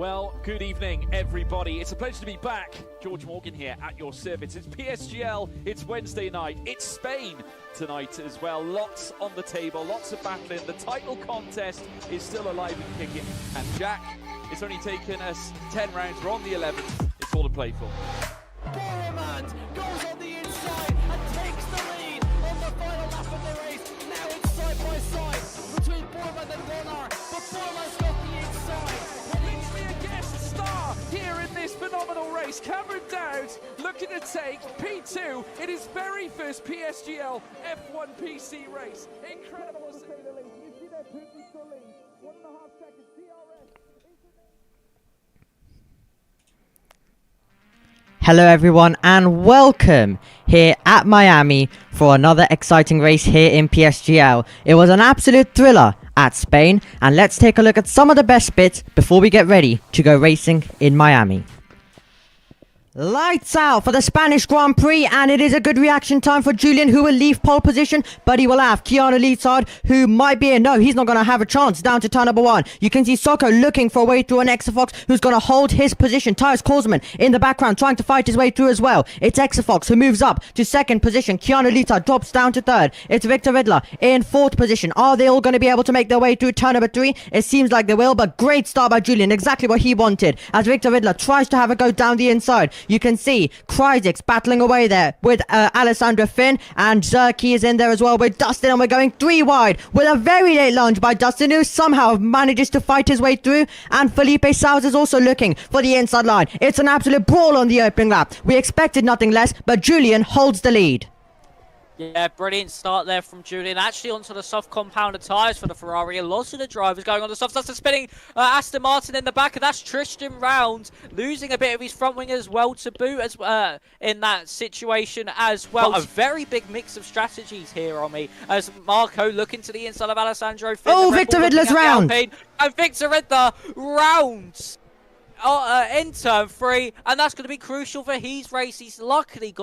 Well, good evening, everybody. It's a pleasure to be back. George Morgan here at your service. It's PSGL, it's Wednesday night, it's Spain tonight as well. Lots on the table, lots of battling. The title contest is still alive and kicking. And Jack, it's only taken us 10 rounds. We're on the 11th. It's all to play for. Boromant goes on the inside and takes the lead on the final lap of the race. Now it's side by side between Boromant and Warner, but Boromant's got the inside. A guest star here in this phenomenal race. Cameron Dowd looking to take P2 in his very first PSGL F1 PC race. Incredible to say the least. You see that Putin still lead. 1.5 seconds. DRS. Hello everyone and welcome here at Miami for another exciting race here in PSGL. It was an absolute thriller at Spain, and let's take a look at some of the best bits before we get ready to go racing in Miami. Lights out for the Spanish Grand Prix, and it is a good reaction time for Julian, who will leave pole position, but he will have Keanu Leatsard, who might be no, he's not going to have a chance down to turn number 1. You can see Socko looking for a way through an Exafox, who's going to hold his position. Tyus Korsman in the background trying to fight his way through as well. It's Exafox who moves up to 2nd position. Keanu Leatsard drops down to 3rd. It's Victor Riddler in 4th position. Are they all going to be able to make their way through turn number 3? It seems like they will, but great start by Julian, exactly what he wanted, as Victor Riddler tries to have a go down the inside. You can see Kryzik's battling away there with Alessandro Finn, and Zerky is in there as well with Dustin, and we're going 3 wide with a very late lunge by Dustin, who somehow manages to fight his way through, and Felipe Sauz is also looking for the inside line. It's an absolute brawl on the opening lap. We expected nothing less, but Julian holds the lead. Yeah, brilliant start there from Julian. Actually onto the soft compounder tyres for the Ferrari. A lot of the drivers going on the softs. That's a spinning Aston Martin in the back, and that's Tristan Round losing a bit of his front wing as well to boot as in that situation as well. A very big mix of strategies here on me, as Marco looking to the inside of Alessandro Finn. Oh, Victor Riddler's round! And Victor Riddler rounds in turn 3, and that's going to be crucial for his race. He's luckily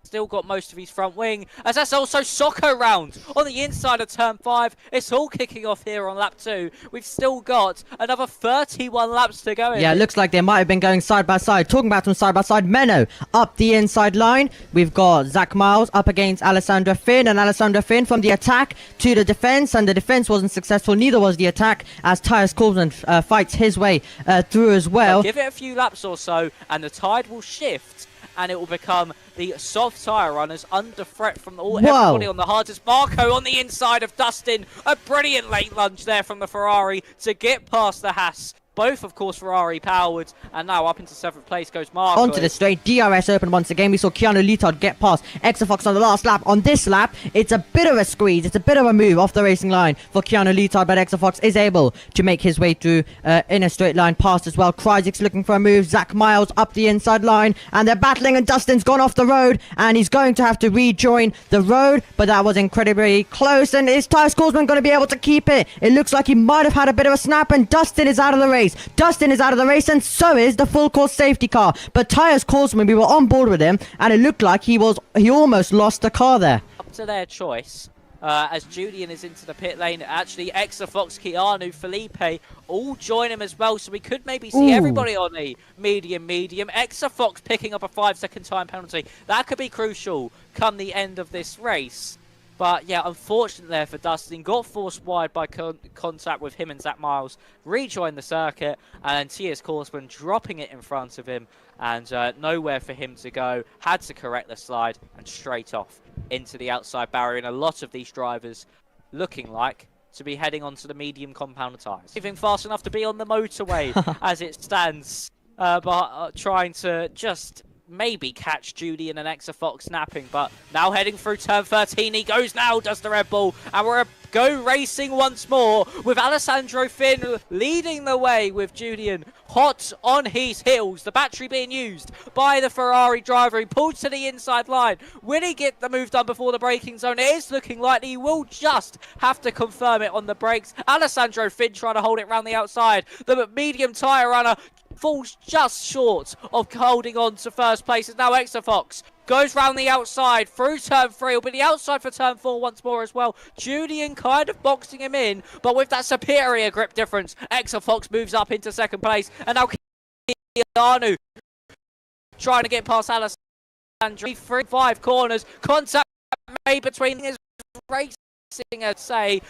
still got most of his front wing, as that's also Socko round on the inside of turn 5. It's all kicking off here on lap 2. We've still got another 31 laps to go. Yeah, it looks like they might have been going side by side. Talking about them side by side, Menno up the inside line. We've got Zach Miles up against Alessandro Finn, and Alessandro Finn from the attack to the defense, and the defense wasn't successful, neither was the attack, as Tyus Korsman fights his way through as well. So give it a few laps or so and the tide will shift, and it will become the soft tyre runners under threat from everybody on the hardest. Marco on the inside of Dustin. A brilliant late lunge there from the Ferrari to get past the Haas. Both, of course, Ferrari powered, and now up into 7th place goes Marco. Onto the straight, DRS open once again. We saw Keanu Leatsard get past Exafox on the last lap. On this lap, it's a bit of a squeeze. It's a bit of a move off the racing line for Keanu Leatsard, but Exafox is able to make his way through in a straight line past as well. Kryzik's looking for a move. Zach Miles up the inside line, and they're battling, and Dustin's gone off the road, and he's going to have to rejoin the road, but that was incredibly close, and is Tyus Korsman going to be able to keep it? It looks like he might have had a bit of a snap, and Dustin is out of the race. Dustin is out of the race, and so is the full course safety car. But Tyus Korsman, we were on board with him, and it looked like he almost lost the car there. Up to their choice. As Julian is into the pit lane, actually Exafox, Keanu, Felipe all join him as well, so we could maybe see everybody on a medium. Exafox picking up a 5-second time penalty. That could be crucial come the end of this race. But yeah, unfortunate there for Dustin. Got forced wide by contact with him and Zach Miles. Rejoined the circuit, and Tyus Korsman dropping it in front of him, and nowhere for him to go. Had to correct the slide and straight off into the outside barrier. And a lot of these drivers looking like to be heading onto the medium compounder tyres. Moving fast enough to be on the motorway as it stands, but trying to just maybe catch Julian and Exafox napping, but now heading through turn 13. He goes now, does the Red Bull, and we're go racing once more with Alessandro Finn leading the way with Julian hot on his heels. The battery being used by the Ferrari driver. He pulled to the inside line. Will he get the move done before the braking zone? It is looking like he will just have to confirm it on the brakes. Alessandro Finn trying to hold it around the outside. The medium tyre runner falls just short of holding on to first place. It's now Exafox. Goes round the outside through turn 3. He'll be the outside for turn 4 once more as well. Julian kind of boxing him in, but with that superior grip difference, Exafox moves up into second place. And now Keanu trying to get past Alessandro. 3-5 corners. Contact made between his racing, I'd say.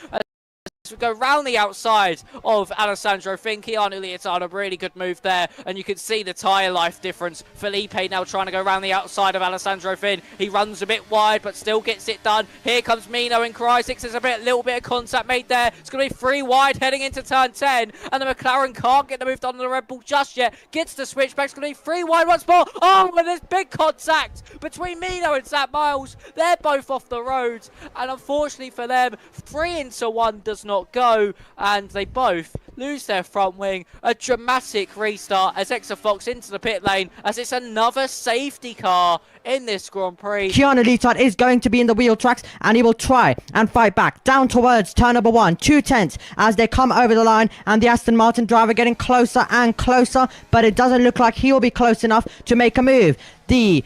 We go round the outside of Alessandro Finn. Keanu Leotard, a really good move there, and you can see the tyre life difference. Felipe now trying to go round the outside of Alessandro Finn. He runs a bit wide, but still gets it done. Here comes Mino and Crysis. There's a little bit of contact made there. It's going to be 3 wide heading into turn 10, and the McLaren can't get the move done on the Red Bull just yet. Gets the switchback. It's going to be 3 wide once more. Oh, and there's big contact between Mino and Zach Miles. They're both off the road, and unfortunately for them, 3 into 1 does not go, and they both lose their front wing. A dramatic restart as Exafox into the pit lane, as it's another safety car in this Grand Prix. Keanu Leotard is going to be in the wheel tracks, and he will try and fight back down towards turn number 1, 2 tenths as they come over the line, and the Aston Martin driver getting closer and closer, but it doesn't look like he will be close enough to make a move. The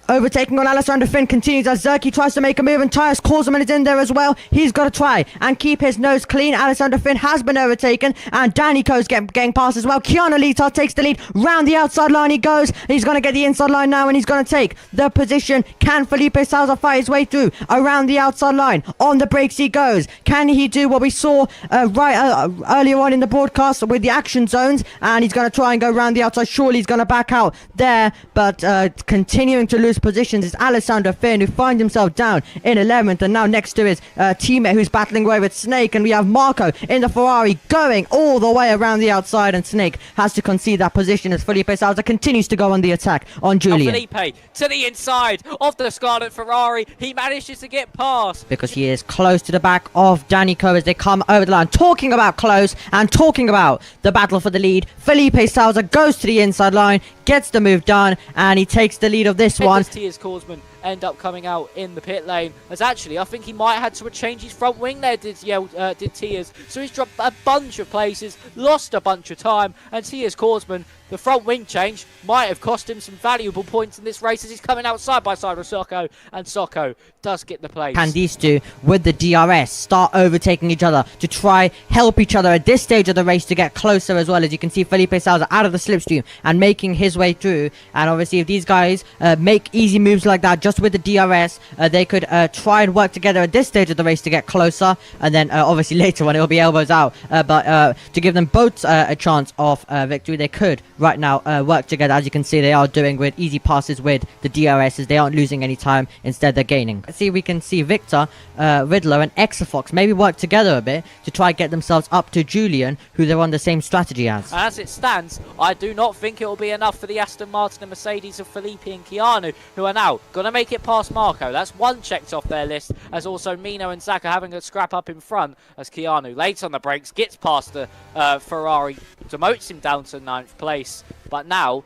overtaking on Alessandro Finn continues as Zerky tries to make a move, and Tyus Korsman is in there as well. He's got to try and keep his nose clean. Alessandro Finn has been overtaken, and Danny Coe's getting past as well. Keanu Leotard takes the lead. Round the outside line he goes. He's going to get the inside line now, and he's going to take the position. Can Felipe Salza fight his way through around the outside line? On the brakes he goes. Can he do what we saw earlier on in the broadcast with the action zones? And he's going to try and go around the outside. Surely he's going to back out there, but continuing to lose positions is Alessandro Finn, who finds himself down in 11th, and now next to his teammate who's battling away with Snake. And we have Marco in the Ferrari going all the way around the outside, and Snake has to concede that position as Felipe Salza continues to go on the attack on Julian. Felipe to the inside of the Scarlet Ferrari. He manages to get past, because he is close to the back of Danny Coe as they come over the line. Talking about close and talking about the battle for the lead, Felipe Salza goes to the inside line, gets the move done, and he takes the lead of this one. Tiers Korsman end up coming out in the pit lane, as actually I think he might have had to change his front wing there, did Tiers. So he's dropped a bunch of places, lost a bunch of time, and Tiers Korsman, the front wing change might have cost him some valuable points in this race as he's coming out side by side with Socko, and Socko does get the place. Can these two, with the DRS, start overtaking each other to try help each other at this stage of the race to get closer as well? As you can see, Felipe Salza out of the slipstream and making his way through. And obviously if these guys make easy moves like that just with the DRS, they could try and work together at this stage of the race to get closer, and then obviously later on it will be elbows out, but to give them both a chance of victory, they could right now work together. As you can see, they are doing with easy passes with the DRSs. They aren't losing any time, instead they're gaining. See, we can see Victor, Riddler and Exafox maybe work together a bit to try and get themselves up to Julian, who they're on the same strategy as. As it stands, I do not think it will be enough for the Aston Martin and Mercedes of Felipe and Keanu, who are now going to make it past Marco. That's one checked off their list, as also Mino and Zach are having a scrap up in front, as Keanu, late on the brakes, gets past the Ferrari, demotes him down to 9th place. But now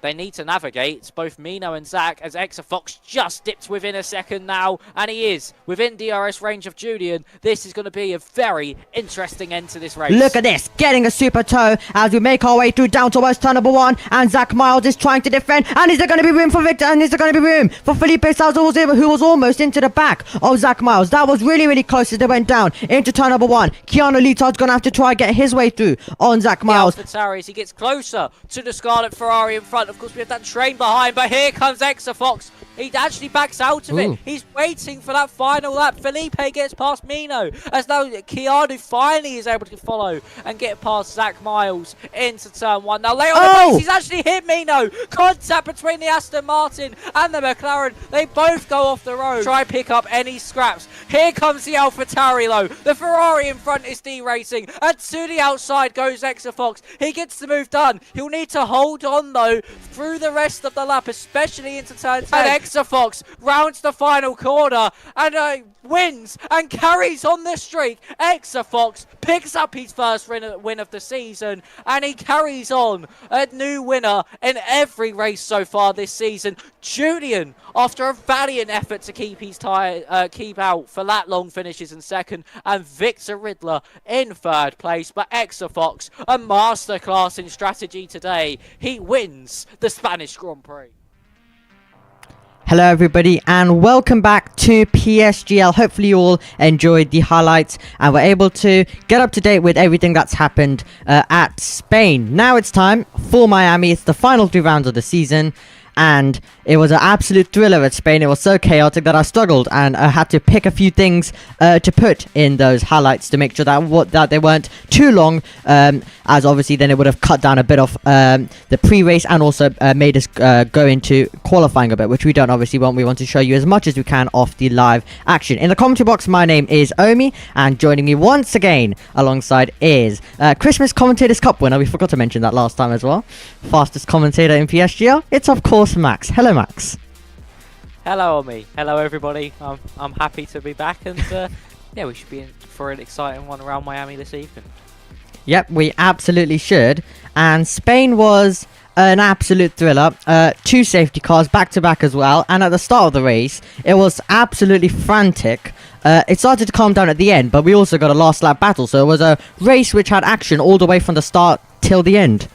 they need to navigate, both Mino and Zach, as Exafox just dipped within a second now, and he is within DRS range of Julian. This is going to be a very interesting end to this race. Look at this, getting a super toe as we make our way through down towards turn number 1, and Zach Miles is trying to defend, and is there going to be room for Victor, and is there going to be room for Felipe Salza, who was almost into the back of Zach Miles. That was really, really close as they went down into turn number 1. Keanu Leotard's going to have to try and get his way through on Zach Miles. As he gets closer to the Scarlet Ferrari in front. Of course, we have that train behind, but here comes Exafox. He actually backs out of it. He's waiting for that final lap. Felipe gets past Mino, as now Keanu finally is able to follow and get past Zach Miles into turn 1. Now, late on the race, he's actually hit Mino. Contact between the Aston Martin and the McLaren. They both go off the road. Try pick up any scraps. Here comes the AlphaTauri though. The Ferrari in front is deracing, and to the outside goes Exafox. He gets the move done. He'll need to hold on though through the rest of the lap, especially into turn 10. And Exafox rounds the final corner and wins and carries on the streak. Exafox picks up his first win of the season, and he carries on a new winner in every race so far this season. Julian, after a valiant effort to keep his keep out for that long, finishes in second, and Victor Riddler in third place. But Exafox, a masterclass in strategy today. He wins the Spanish Grand Prix. Hello everybody and welcome back to PSGL. Hopefully you all enjoyed the highlights and were able to get up to date with everything that's happened at Spain. Now it's time for Miami. It's the final 3 rounds of the season and it was an absolute thriller at Spain. It was so chaotic that I struggled and I had to pick a few things to put in those highlights to make sure that they weren't too long, as obviously then it would have cut down a bit of the pre-race and also made us go into qualifying a bit, which we don't obviously want. We want to show you as much as we can of the live action. In the commentary box, my name is Omi, and joining me once again alongside is Christmas Commentators Cup winner. We forgot to mention that last time as well. Fastest commentator in PSGL. It's of course Max. Hello Max. Hello Omi. Hello everybody. I'm happy to be back, and yeah, we should be in for an exciting one around Miami this evening. Yep, we absolutely should. And Spain was an absolute thriller. 2 safety cars back to back as well. And at the start of the race, it was absolutely frantic. It started to calm down at the end, but we also got a last lap battle. So it was a race which had action all the way from the start till the end.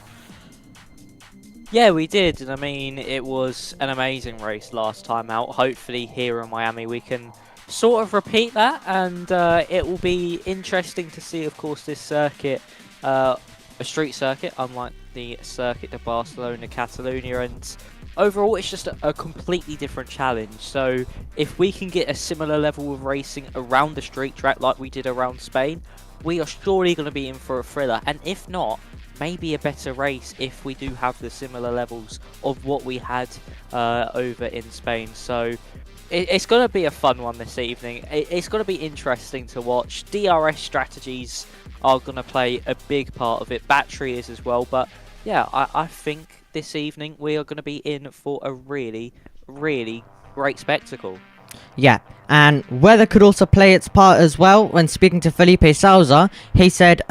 Yeah, we did, and I mean, it was an amazing race last time out. Hopefully here in Miami we can sort of repeat that, and it will be interesting to see, of course, this circuit, a street circuit, unlike the circuit de Barcelona, Catalonia, and overall it's just a completely different challenge. So if we can get a similar level of racing around the street track like we did around Spain, we are surely going to be in for a thriller, and if not, maybe a better race if we do have the similar levels of what we had over in Spain. So it's going to be a fun one this evening. It's going to be interesting to watch. DRS strategies are going to play a big part of it. Battery is as well. But yeah, I think this evening we are going to be in for a really, really great spectacle. Yeah, and weather could also play its part as well. When speaking to Felipe Souza, he said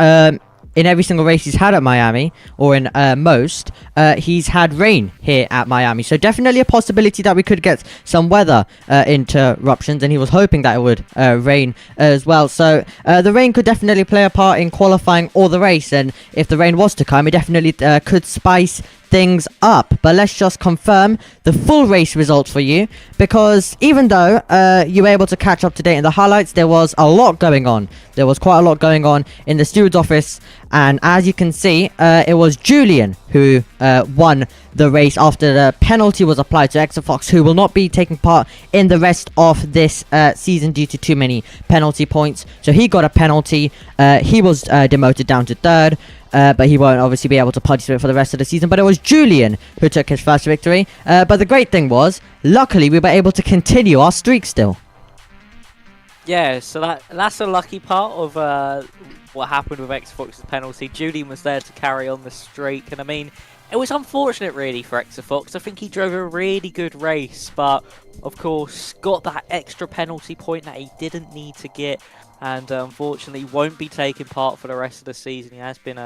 in every single race he's had at Miami, or in most, he's had rain here at Miami. So definitely a possibility that we could get some weather interruptions, and he was hoping that it would rain as well. So the rain could definitely play a part in qualifying or the race, and if the rain was to come, it definitely could spice things up. But let's just confirm the full race results for you, because even though you were able to catch up to date in the highlights, there was a lot going on. There was quite a lot going on in the steward's office, and as you can see, it was Julian who won the race after the penalty was applied to Exafox, who will not be taking part in the rest of this season due to too many penalty points. So he got a penalty. He was demoted down to 3rd. But he won't obviously be able to participate for the rest of the season. But it was Julian who took his first victory. But the great thing was, luckily, we were able to continue our streak still. Yeah, so that's a lucky part of what happened with Exafox's penalty. Julian was there to carry on the streak, and I mean, it was unfortunate really for Exafox. I think he drove a really good race, but of course got that extra penalty point that he didn't need to get, and unfortunately won't be taking part for the rest of the season. He has been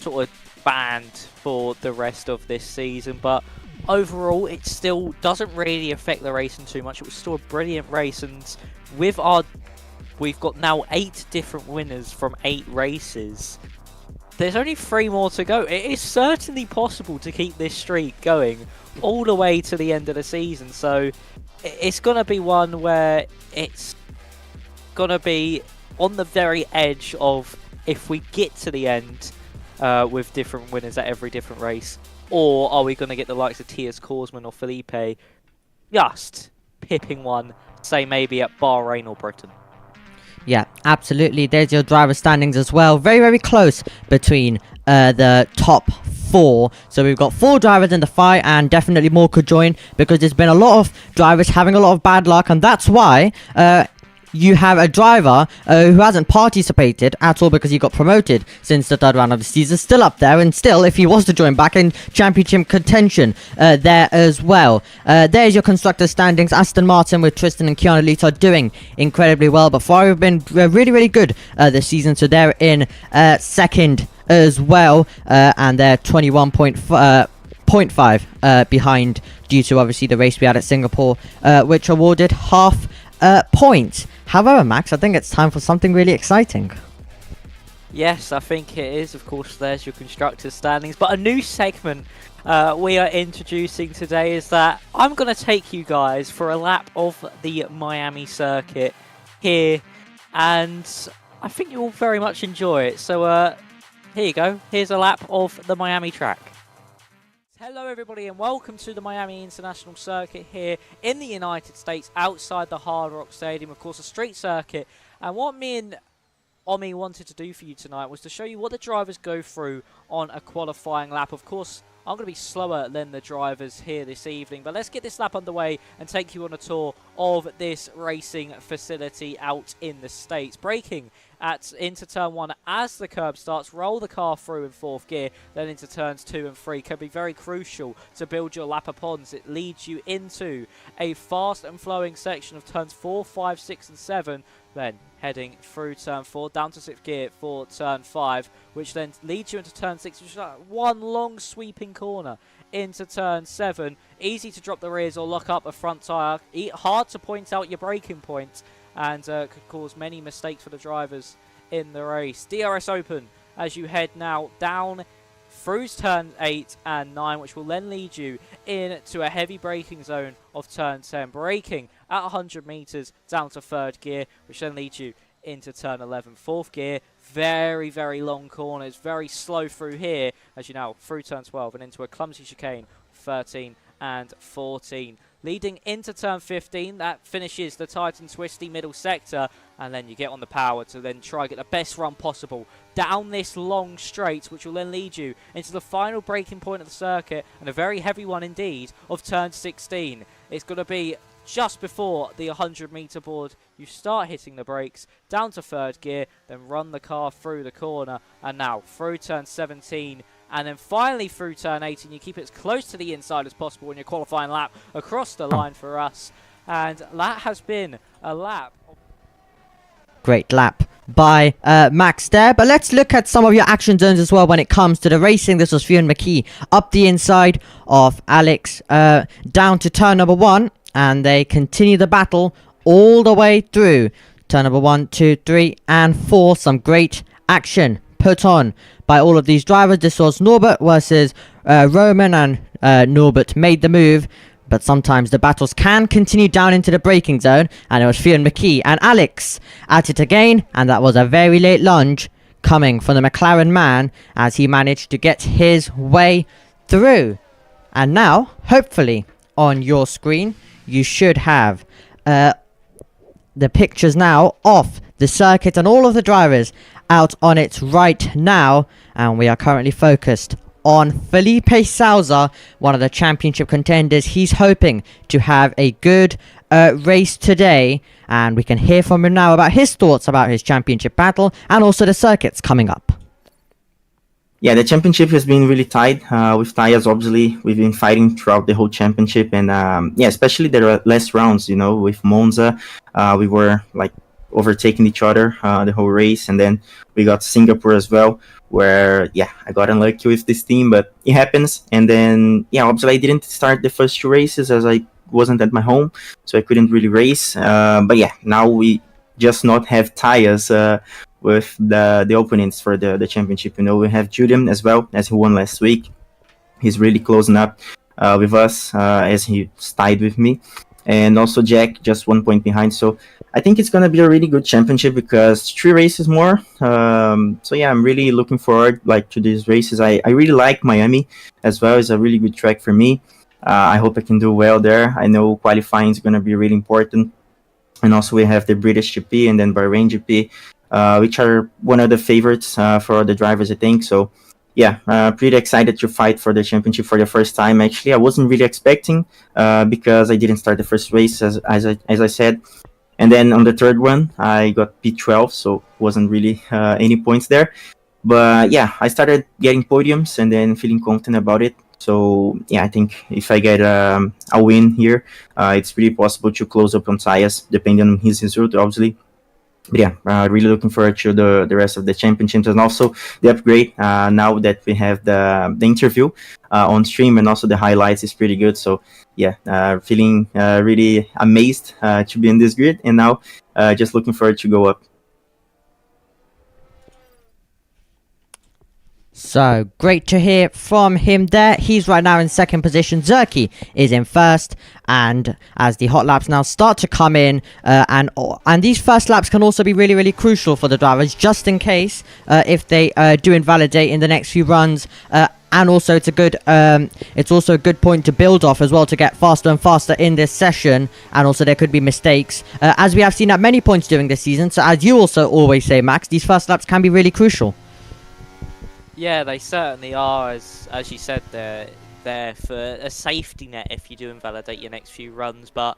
sort of banned for the rest of this season, but overall it still doesn't really affect the racing too much. It was still a brilliant race, and we've got now 8 different winners from 8 races. There's only 3 more to go. It is certainly possible to keep this streak going all the way to the end of the season. So it's going to be one where it's going to be on the very edge of if we get to the end with different winners at every different race, or are we going to get the likes of Tias Korsman or Felipe just pipping one, say maybe at Bahrain or Britain. Yeah, absolutely. There's your driver standings as well. Very, very close between the top 4. So we've got 4 drivers in the fight, and definitely more could join, because there's been a lot of drivers having a lot of bad luck, and that's why you have a driver who hasn't participated at all because he got promoted since the third round of the season, still up there, and still, if he was to join back in championship contention there as well. There's your constructor standings. Aston Martin with Tristan and Keanu Leeds are doing incredibly well, but Ferrari have been really, really good this season, so they're in second as well, and they're 21.5 behind due to obviously the race we had at Singapore, which awarded half points. However, Max, I think it's time for something really exciting. Yes, I think it is. Of course, there's your constructors' standings. But a new segment we are introducing today is that I'm going to take you guys for a lap of the Miami circuit here. And I think you'll very much enjoy it. So here you go. Here's a lap of the Miami track. Hello everybody and welcome to the Miami International Circuit here in the United States outside the Hard Rock Stadium, of course a street circuit. And what me and Omi wanted to do for you tonight was to show you what the drivers go through on a qualifying lap. Of course, I'm going to be slower than the drivers here this evening, but let's get this lap underway and take you on a tour of this racing facility out in the States. Braking into turn 1 as the curb starts, roll the car through in 4th gear, then into turns 2 and 3 can be very crucial to build your lap upon, as it leads you into a fast and flowing section of turns 4, 5, 6 and 7, then heading through turn 4 down to 6th gear for turn 5, which then leads you into turn 6, which is one long sweeping corner into turn 7. Easy to drop the rears or lock up a front tyre, hard to point out your braking points, and could cause many mistakes for the drivers in the race. DRS open as you head now down through turn 8 and 9, which will then lead you into a heavy braking zone of turn 10. Braking at 100 meters down to 3rd gear, which then leads you into turn 11. 4th gear, very, very long corners, very slow through here as you now through turn 12 and into a clumsy chicane, 13 and 14. Leading into turn 15, that finishes the tight and twisty middle sector, and then you get on the power to then try and get the best run possible down this long straight, which will then lead you into the final braking point of the circuit, and a very heavy one indeed, of turn 16. It's going to be just before the 100-meter board. You start hitting the brakes, down to 3rd gear, then run the car through the corner, and now through turn 17, and then finally through turn 18. You keep it as close to the inside as possible in your qualifying lap across the line for us. And that has been a lap. Great lap by Max there. But let's look at some of your action zones as well when it comes to the racing. This was Fionn McKee up the inside of Alex down to turn number 1. And they continue the battle all the way through turn number 1, 2, 3 and 4. Some great action put on by all of these drivers. This was Norbert versus Roman, and Norbert made the move, but sometimes the battles can continue down into the braking zone, and it was Fionn McKee and Alex at it again, and that was a very late lunge coming from the McLaren man as he managed to get his way through. And now, hopefully, on your screen, you should have the pictures now of the circuit and all of the drivers out on it right now, and we are currently focused on Felipe Sousa, one of the championship contenders. He's hoping to have a good race today, and we can hear from him now about his thoughts about his championship battle and also the circuits coming up. Yeah, the championship has been really tight with tires. Obviously, we've been fighting throughout the whole championship, and yeah, especially the last rounds, you know, with Monza, we were like overtaking each other the whole race, and then we got Singapore as well, where yeah, I got unlucky with this team, but it happens. And then yeah, obviously I didn't start the first 2 races as I wasn't at my home, so I couldn't really race. But yeah, now we just not have tires with the opponents for the championship. You know, we have Julian as well, as he won last week. He's really closing up with us as he tied with me, and also Jack just 1 point behind. So I think it's gonna be a really good championship because 3 races more. So yeah, I'm really looking forward to these races. I really like Miami as well. It's a really good track for me. I hope I can do well there. I know qualifying is gonna be really important, and also we have the British GP and then Bahrain GP, which are one of the favorites for all the drivers, I think. So yeah, pretty excited to fight for the championship for the first time. Actually, I wasn't really expecting because I didn't start the first race as I said. And then on the third one, I got P12, so wasn't really any points there. But yeah, I started getting podiums and then feeling confident about it. So yeah, I think if I get a win here, it's pretty possible to close up on Sayas, depending on his result, obviously. But yeah, really looking forward to the rest of the championships and also the upgrade. Now that we have the interview on stream and also the highlights is pretty good. So yeah, feeling really amazed to be in this grid, and now just looking forward to go up. So great to hear from him there. He's right now in second position. Zerky is in first, and as the hot laps now start to come in, and these first laps can also be really, really crucial for the drivers, just in case if they do invalidate in the next few runs. And also it's also a good point to build off as well, to get faster and faster in this session. And also there could be mistakes, as we have seen at many points during this season. So as you also always say, Max, these first laps can be really crucial. Yeah, they certainly are. As you said, they're there for a safety net if you do invalidate your next few runs. But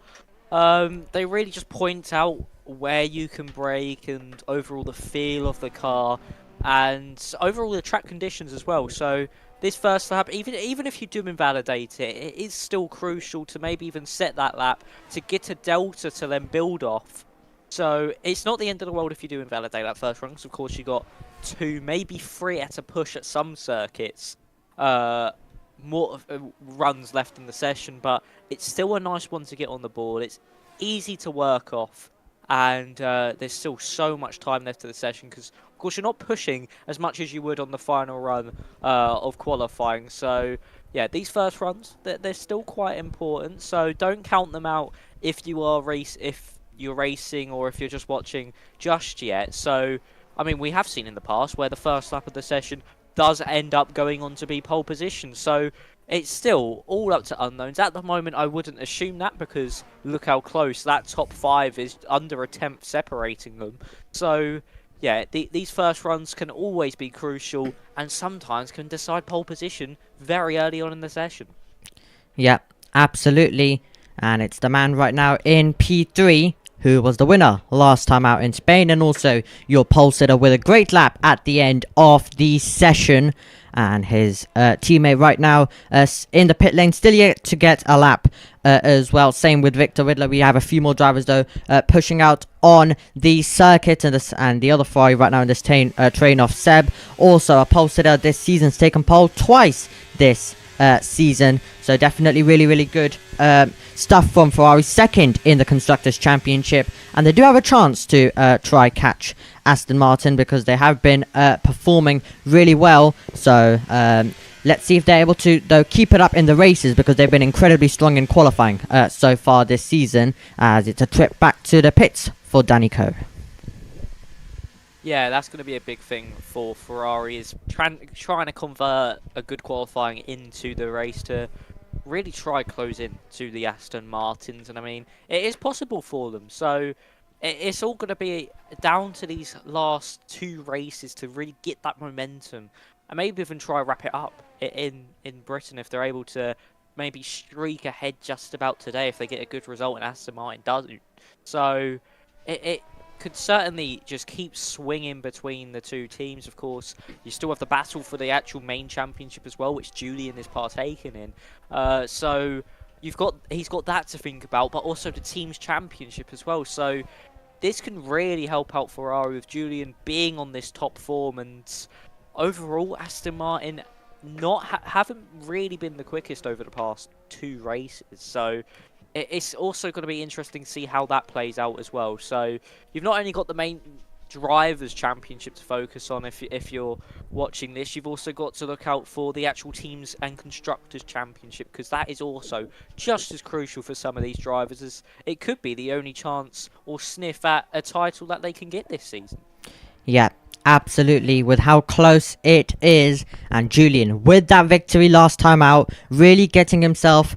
they really just point out where you can brake and overall the feel of the car and overall the track conditions as well. So this first lap, even if you do invalidate it, it is still crucial to maybe even set that lap to get a delta to then build off. So it's not the end of the world if you do invalidate that first run, because of course you got 2, maybe 3 at a push at some circuits, more runs left in the session, but it's still a nice one to get on the board. It's easy to work off, and there's still so much time left to the session, because of course you're not pushing as much as you would on the final run of qualifying. So yeah, these first runs, they're still quite important, so don't count them out if you're racing or if you're just watching just yet. So I mean, we have seen in the past where the first lap of the session does end up going on to be pole position. So it's still all up to unknowns. At the moment, I wouldn't assume that, because look how close that top 5 is, under a tenth separating them. So yeah, these first runs can always be crucial and sometimes can decide pole position very early on in the session. Yeah, absolutely. And it's the man right now in P3 who was the winner last time out in Spain, and also your pole sitter with a great lap at the end of the session. And his teammate right now in the pit lane, still yet to get a lap as well. Same with Victor Riddler. We have a few more drivers though pushing out on the circuit, and the other Ferrari right now in this train of Seb, also a pole sitter this season's taken pole twice this season. So definitely really, really good stuff from Ferrari, second in the Constructors' Championship, and they do have a chance to try catch Aston Martin, because they have been performing really well. So let's see if they're able to though keep it up in the races, because they've been incredibly strong in qualifying so far this season, as it's a trip back to the pits for Danny Coe. Yeah, that's going to be a big thing for Ferrari, is trying to convert a good qualifying into the race to really try close in to the Aston Martins. And I mean, it is possible for them. So it's all going to be down to these last 2 races to really get that momentum, and maybe even try wrap it up in Britain if they're able to maybe streak ahead just about today if they get a good result and Aston Martin doesn't. So it could certainly just keep swinging between the 2 teams. Of course, you still have the battle for the actual main championship as well, which Julian is partaking in. So he's got that to think about, but also the team's championship as well. So this can really help out Ferrari with Julian being on this top form, and overall Aston Martin haven't really been the quickest over the past 2 races. So it's also going to be interesting to see how that plays out as well. So you've not only got the main Drivers' Championship to focus on if you're watching this, you've also got to look out for the actual Teams and Constructors' Championship, because that is also just as crucial for some of these drivers, as it could be the only chance or sniff at a title that they can get this season. Yeah, Absolutely, with how close it is. And Julian, with that victory last time out, really getting himself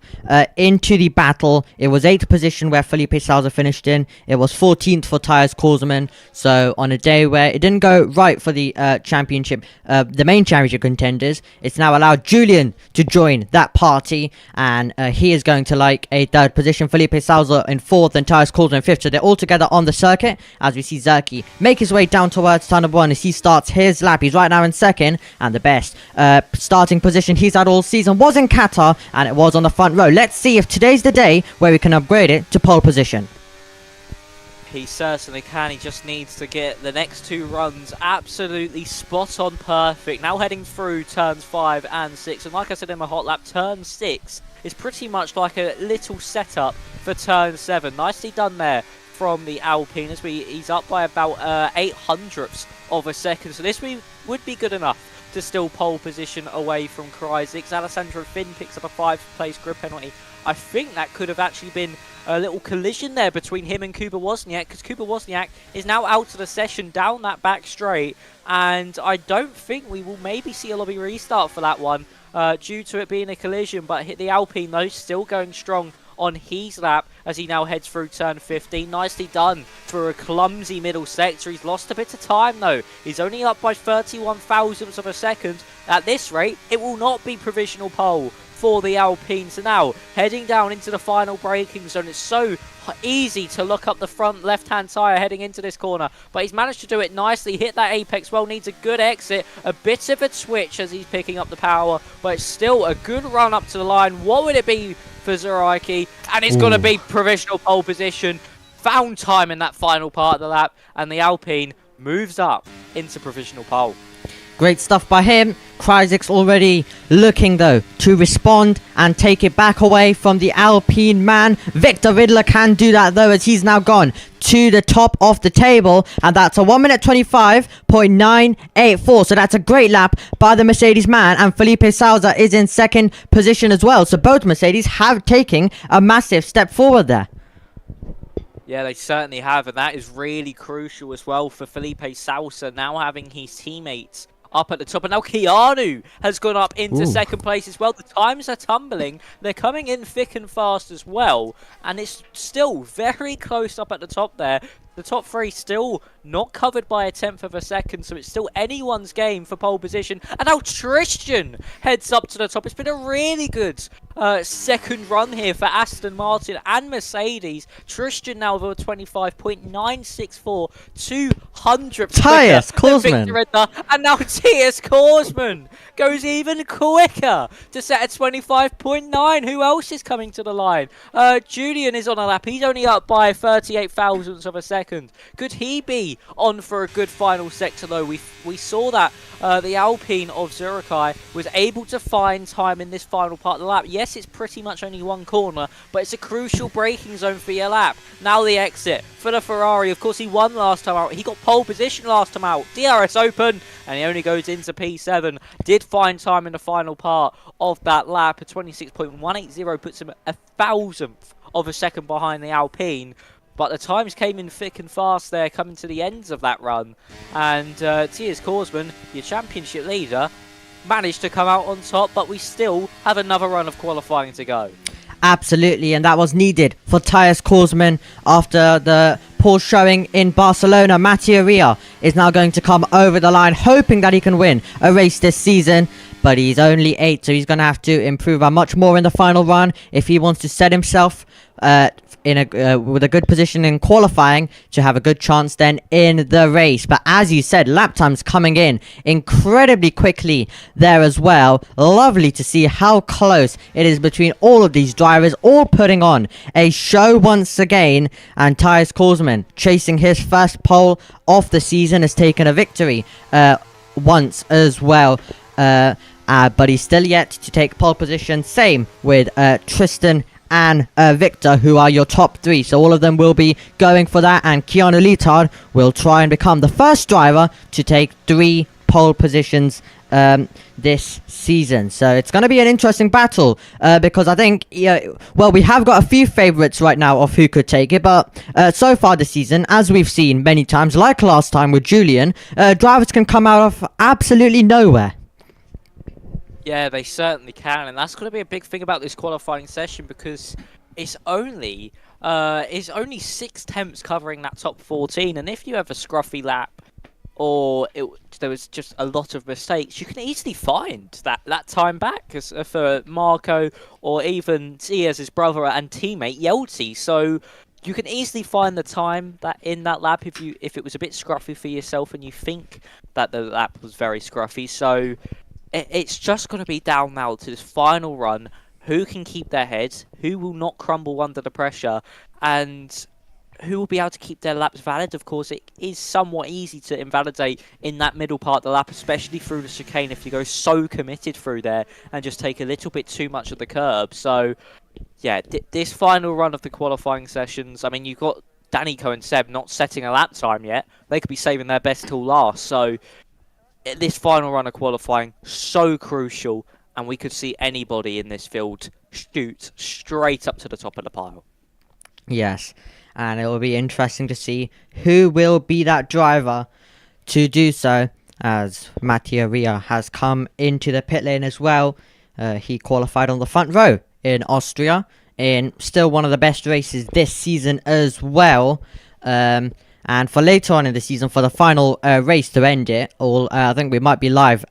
into the battle. It was 8th position where Felipe Salza finished in. It was 14th for Tyus Korsman. So on a day where it didn't go right for the championship, the main championship contenders, it's now allowed Julian to join that party. And he is going to like a 3rd position. Felipe Salza in 4th and Tyus Korsman in 5th. So they're all together on the circuit as we see Zerky make his way down towards turn number 1 as he starts his lap. He's right now in 2nd, and the best starting position he's had all season was in Qatar, and it was on the front row. Let's see if today's the day where we can upgrade it to pole position. He certainly can. He just needs to get the next 2 runs absolutely spot on perfect. Now heading through turns 5 and 6. And like I said in my hot lap, turn 6 is pretty much like a little setup for turn 7. Nicely done there from the Alpine as he's up by about 8 hundredths of a second. So this would be good enough to still pole position away from Kryzik. Alessandro Finn picks up a 5th place grid penalty. I think that could have actually been a little collision there between him and Kuba Wozniak, because Kuba Wozniak is now out of the session down that back straight, and I don't think we will maybe see a lobby restart for that one due to it being a collision. But hit the Alpine though, still going strong on his lap as he now heads through turn 15. Nicely done through a clumsy middle sector. He's lost a bit of time though. He's only up by 31 thousandths of a second. At this rate, it will not be provisional pole for the Alpine. So now heading down into the final braking zone. It's so easy to look up the front left-hand tyre heading into this corner, but he's managed to do it nicely. Hit that apex well, needs a good exit, a bit of a twitch as he's picking up the power, but it's still a good run up to the line. What would it be for Zuraiki? And it's going to be provisional pole position. Found time in that final part of the lap, and the Alpine moves up into provisional pole. Great stuff by him. Kryzik's already looking though to respond and take it back away from the Alpine man. Victor Riddler can do that though, as he's now gone to the top of the table, and that's a 1 minute 25.984. So that's a great lap by the Mercedes man, and Felipe Salza is in 2nd position as well. So both Mercedes have taken a massive step forward there. Yeah, they certainly have, and that is really crucial as well for Felipe Salza now having his teammates up at the top. And now Keanu has gone up into 2nd place as well. The times are tumbling. They're coming in thick and fast as well. And it's still very close up at the top there. The top 3 still not covered by a 1/10 of a second, so it's still anyone's game for pole position. And now Tristan heads up to the top. It's been a really good second run here for Aston Martin and Mercedes. Tristan now with a 25.964, 200th. Tyus Korsman. And now Tyus Korsman goes even quicker to set at 25.9. Who else is coming to the line? Julian is on a lap. He's only up by 38 thousandths of a second. Could he be on for a good final sector though? We saw that the Alpine of Zurich was able to find time in this final part of the lap. Yes, it's pretty much only one corner, but it's a crucial braking zone for your lap. Now the exit for the Ferrari. Of course, he won last time out. He got pole position last time out. DRS open, and he only goes into P7. Did find time in the final part of that lap. A 26.180 puts him a 1,000th of a second behind the Alpine. But the times came in thick and fast there, coming to the ends of that run. And Tyus Korsman, your championship leader, managed to come out on top, but we still have another run of qualifying to go. Absolutely, and that was needed for Tyus Korsman after the poor showing in Barcelona. Mattia Ria is now going to come over the line, hoping that he can win a race this season. But he's only 8, so he's going to have to improve much more in the final run if he wants to set himself with a good position in qualifying to have a good chance then in the race. But as you said, lap times coming in incredibly quickly there as well. Lovely to see how close it is between all of these drivers, all putting on a show once again. And Tyus Korsman, chasing his first pole of the season, has taken a victory once as well. But he's still yet to take pole position. Same with Tristan and Victor, who are your top 3. So all of them will be going for that. And Keanu Litard will try and become the first driver to take 3 pole positions this season. So it's going to be an interesting battle because I think, well, we have got a few favourites right now of who could take it, but so far this season, as we've seen many times, like last time with Julian, drivers can come out of absolutely nowhere. Yeah, they certainly can, and that's going to be a big thing about this qualifying session because it's only 6 temps covering that top 14, and if you have a scruffy lap or there was just a lot of mistakes, you can easily find that time back for Marco or even Tia's brother and teammate Yelty. So you can easily find the time that in that lap if it was a bit scruffy for yourself and you think that the lap was very scruffy. So it's just going to be down now to this final run. Who can keep their heads? Who will not crumble under the pressure? And who will be able to keep their laps valid? Of course, it is somewhat easy to invalidate in that middle part of the lap, especially through the chicane if you go so committed through there and just take a little bit too much of the curb. So, yeah, this final run of the qualifying sessions, I mean, you've got Danico and Seb not setting a lap time yet. They could be saving their best till last. So, this final run of qualifying, so crucial, and we could see anybody in this field shoot straight up to the top of the pile. Yes, and it will be interesting to see who will be that driver to do so, as Mattia Ria has come into the pit lane as well. He qualified on the front row in Austria, in still one of the best races this season as well. And for later on in the season, for the final race to end it all, I think we might be live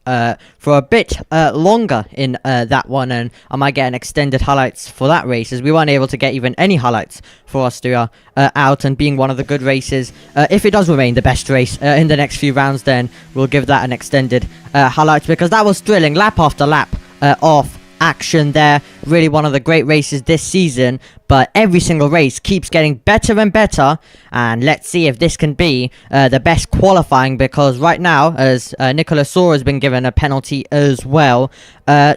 for a bit longer in that one, and I might get an extended highlights for that race, as we weren't able to get even any highlights for Austria out, and being one of the good races. If it does remain the best race in the next few rounds, then we'll give that an extended highlights, because that was thrilling, lap after lap of action there. Really one of the great races this season, but every single race keeps getting better and better, and let's see if this can be the best qualifying, because right now, as Nicolas Sora has been given a penalty as well,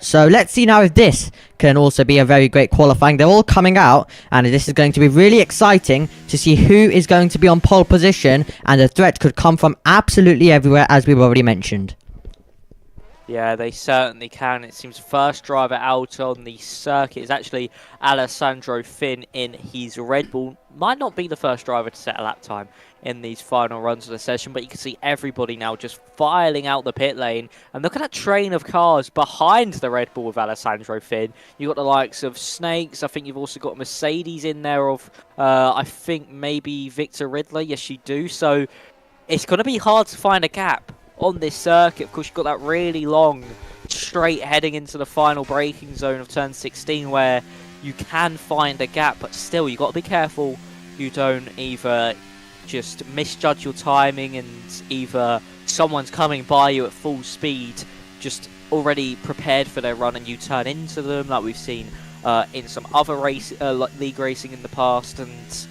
so let's see now if this can also be a very great qualifying. They're all coming out, and this is going to be really exciting to see who is going to be on pole position, and the threat could come from absolutely everywhere, as we've already mentioned. Yeah, they certainly can. It seems first driver out on the circuit is actually Alessandro Finn in his Red Bull. Might not be the first driver to set a lap time in these final runs of the session, but you can see everybody now just filing out the pit lane. And look at that train of cars behind the Red Bull with Alessandro Finn. You've got the likes of Snakes. I think you've also got Mercedes in there of, I think, maybe Victor Ridley. Yes, you do. So it's going to be hard to find a gap on this circuit. Of course, you've got that really long straight heading into the final braking zone of turn 16 where you can find a gap, but still you've got to be careful you don't either just misjudge your timing and either someone's coming by you at full speed just already prepared for their run and you turn into them, like we've seen in some other race like league racing in the past. And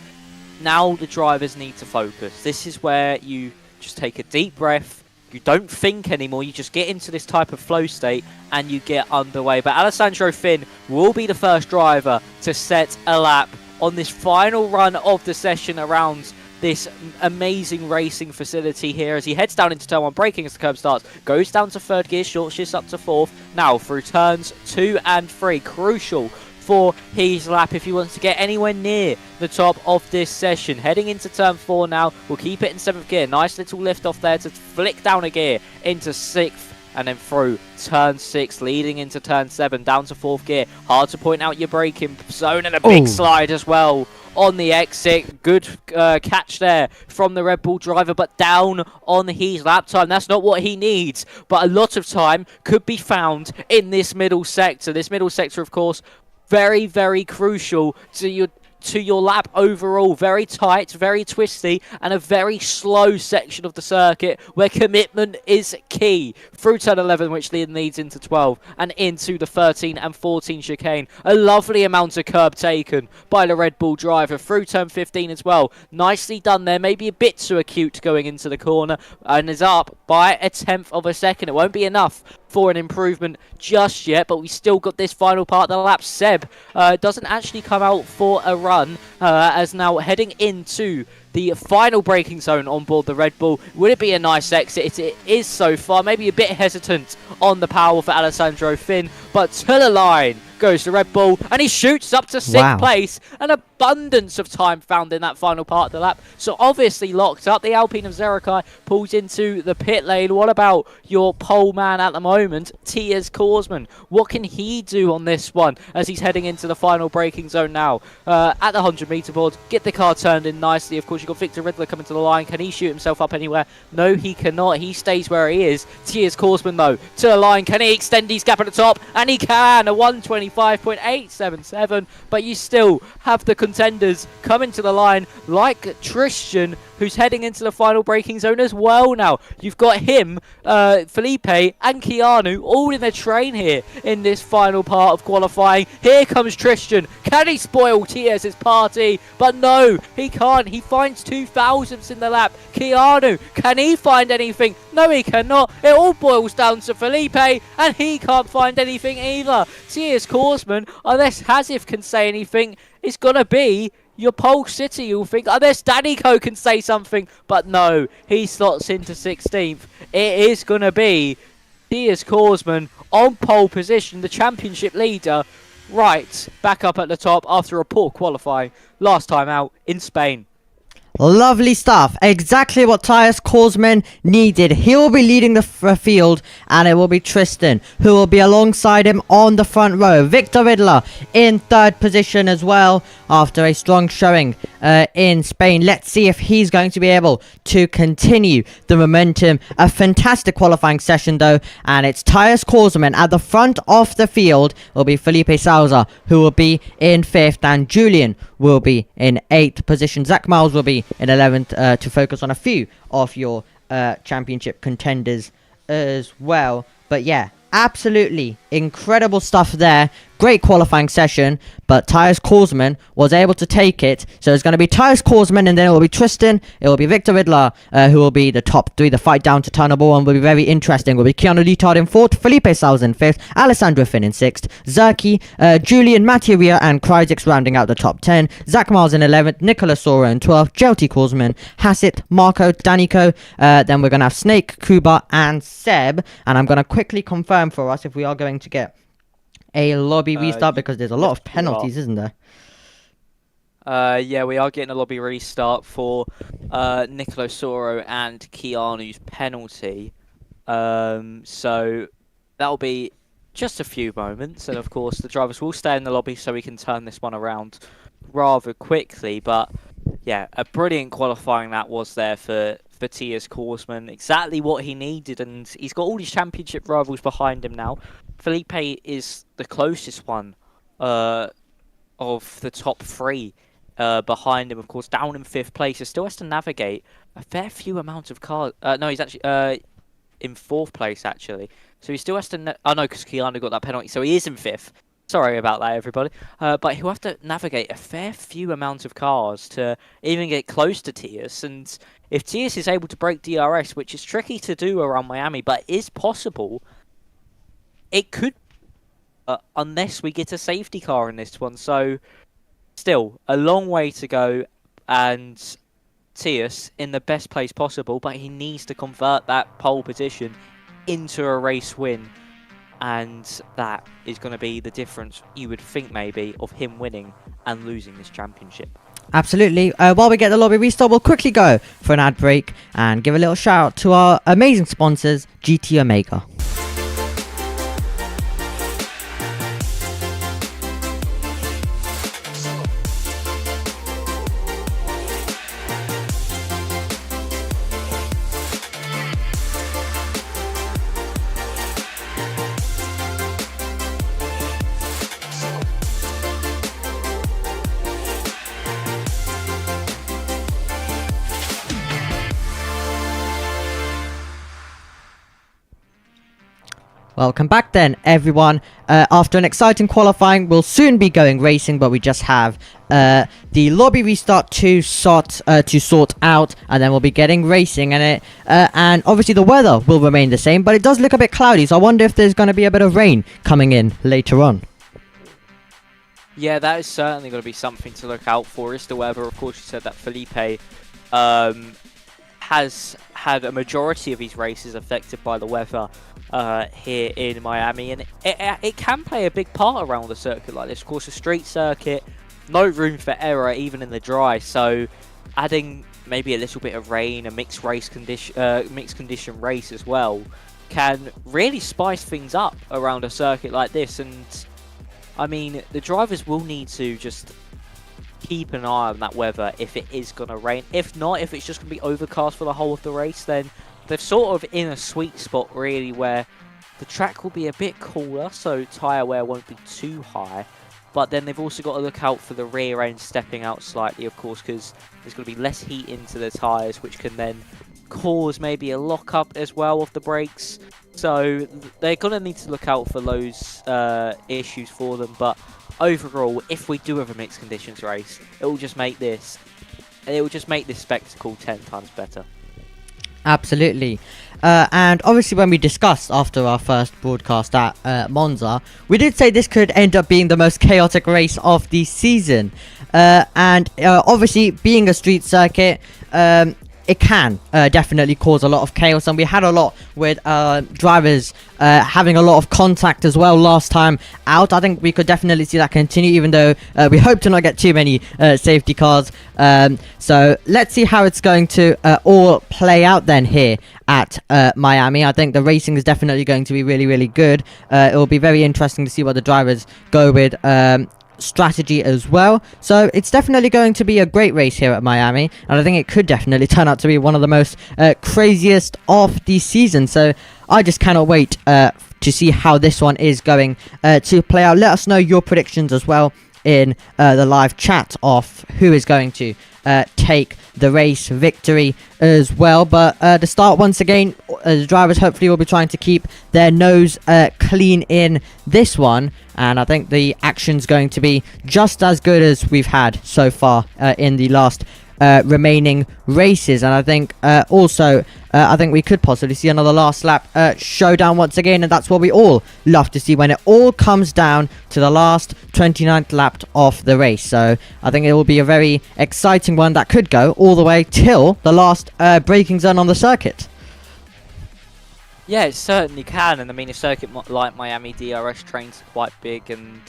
now the drivers need to focus. This is where you just take a deep breath. You don't think anymore, you just get into this type of flow state and you get underway. But Alessandro Finn will be the first driver to set a lap on this final run of the session around this amazing racing facility here as he heads down into turn 1, braking as the curb starts, goes down to third gear, short shifts up to fourth. Now through turns 2 and 3, crucial for his lap if he wants to get anywhere near the top of this session. Heading into turn 4 now, we'll keep it in 7th gear. Nice little lift off there to flick down a gear into 6th and then through turn 6, leading into turn 7, down to 4th gear. Hard to point out your braking zone and a big slide as well on the exit. Good catch there from the Red Bull driver, but down on his lap time. That's not what he needs, but a lot of time could be found in this middle sector. This middle sector, of course, very, very crucial to your lap overall. Very tight, very twisty, and a very slow section of the circuit where commitment is key. Through turn 11, which then leads into 12, and into the 13 and 14 chicane. A lovely amount of curb taken by the Red Bull driver. Through turn 15 as well. Nicely done there. Maybe a bit too acute going into the corner, and is up by 1/10 of a second. It won't be enough for an improvement just yet, but we still got this final part of the lap. Seb doesn't actually come out for a run, as now heading into the final braking zone on board the Red Bull. Would it be a nice exit? It is so far. Maybe a bit hesitant on the power for Alessandro Finn, but to the line goes the Red Bull, and he shoots up to 6th place. An abundance of time found in that final part of the lap, so obviously locked up. The Alpine of Zerakai pulls into the pit lane. What about your pole man at the moment, Tiers Korsman? What can he do on this one as he's heading into the final braking zone now? At the 100-meter board, get the car turned in nicely. Of course, you've got Victor Riddler coming to the line. Can he shoot himself up anywhere? No, he cannot. He stays where he is. Tiers Korsman, though, to the line. Can he extend his gap at the top? And he can. A 125.877. But you still have the contenders coming to the line like Tristan, who's heading into the final braking zone as well now. You've got him, Felipe, and Keanu all in the train here in this final part of qualifying. Here comes Tristan. Can he spoil TS's party? But no, he can't. He finds 2,000ths in the lap. Keanu, can he find anything? No, he cannot. It all boils down to Felipe, and he can't find anything either. TS Korsman, unless Hazif can say anything, it's gonna be your pole city. You'll think, unless Danico can say something, but no, he slots into 16th. It is going to be Tiers Korsman on pole position, the championship leader, right back up at the top after a poor qualifying last time out in Spain. Lovely stuff. Exactly what Tiers Korsman needed. He will be leading the field, and it will be Tristan who will be alongside him on the front row. Victor Riddler in 3rd position as well after a strong showing in Spain. Let's see if he's going to be able to continue the momentum. A fantastic qualifying session though, and it's Tiers Korsman at the front of the field. Will be Felipe Souza who will be in 5th, and Julian will be in 8th position. Zach Miles will be in 11th to focus on a few of your championship contenders as well. But yeah, absolutely incredible stuff there. Great qualifying session, but Tiers Korsman was able to take it. So it's going to be Tiers Korsman, and then it will be Tristan, it will be Victor Riddler, who will be the top 3. The fight down to turn number 1 will be very interesting. Will be Keanu Litard in 4th, Felipe Souza in 5th, Alessandro Finn in 6th, Zerki, Julian, Materia, and Kryzix rounding out the top 10. Zach Miles in 11th, Nicolas Sora in 12th, Jelty Korsman, Hassett, Marco, Danico. Then we're going to have Snake, Kuba, and Seb. And I'm going to quickly confirm for us if we are going to get a lobby restart, because there's a lot of penalties, isn't there? Yeah, we are getting a lobby restart for Nicolas Soro and Keanu's penalty. So that'll be just a few moments, and of course the drivers will stay in the lobby so we can turn this one around rather quickly. But yeah, a brilliant qualifying that was there for Tiers Korsman. Exactly what he needed, and he's got all his championship rivals behind him now. Felipe is the closest one of the top 3 behind him, of course, down in 5th place. He still has to navigate a fair few amounts of cars. No, he's actually in 4th place, actually. So he still has to... oh, no, because Keanu got that penalty, so he is in 5th. Sorry about that, everybody. But he'll have to navigate a fair few amounts of cars to even get close to Tiers. And if Tiers is able to break DRS, which is tricky to do around Miami, but is possible... it could, unless we get a safety car in this one. So, still, a long way to go. And Tiers in the best place possible. But he needs to convert that pole position into a race win. And that is going to be the difference, you would think, maybe, of him winning and losing this championship. Absolutely. While we get the lobby restart, we'll quickly go for an ad break and give a little shout out to our amazing sponsors, GT Omega. Welcome back then, everyone. After an exciting qualifying, we'll soon be going racing, but we just have the lobby restart to sort out, and then we'll be getting racing in it. And obviously the weather will remain the same, but it does look a bit cloudy, so I wonder if there's going to be a bit of rain coming in later on. Yeah, that is certainly going to be something to look out for, is the weather. Of course, you said that Felipe has had a majority of his races affected by the weather here in Miami, and it can play a big part around a circuit like this. Of course, a street circuit, no room for error even in the dry, so adding maybe a little bit of rain, a mixed condition race as well, can really spice things up around a circuit like this. And I mean, the drivers will need to just keep an eye on that weather if it is going to rain. If not, if it's just going to be overcast for the whole of the race, then they're sort of in a sweet spot really, where the track will be a bit cooler, so tyre wear won't be too high. But then they've also got to look out for the rear end stepping out slightly, of course, because there's going to be less heat into the tyres, which can then cause maybe a lock-up as well of the brakes. So they're going to need to look out for those issues for them. But overall, if we do have a mixed conditions race, it will just make this spectacle 10 times better. Absolutely. And obviously when we discussed after our first broadcast at Monza, we did say this could end up being the most chaotic race of the season. And obviously being a street circuit, it can definitely cause a lot of chaos, and we had a lot with drivers having a lot of contact as well last time out. I think we could definitely see that continue, even though we hope to not get too many safety cars. So let's see how it's going to all play out then here at Miami. I think the racing is definitely going to be really, really good. It will be very interesting to see what the drivers go with strategy as well. So it's definitely going to be a great race here at Miami, and I think it could definitely turn out to be one of the most craziest of the season. So I just cannot wait to see how this one is going to play out. Let us know your predictions as well in the live chat of who is going to take the race victory as well. But to start once again, the drivers hopefully will be trying to keep their nose clean in this one, and I think the action's going to be just as good as we've had so far in the last remaining races. And I think also I think we could possibly see another last lap showdown once again, and that's what we all love to see, when it all comes down to the last 29th lap of the race. So I think it will be a very exciting one that could go all the way till the last braking zone on the circuit. Yeah, it certainly can, and I mean, a circuit like Miami, DRS trains are quite big, and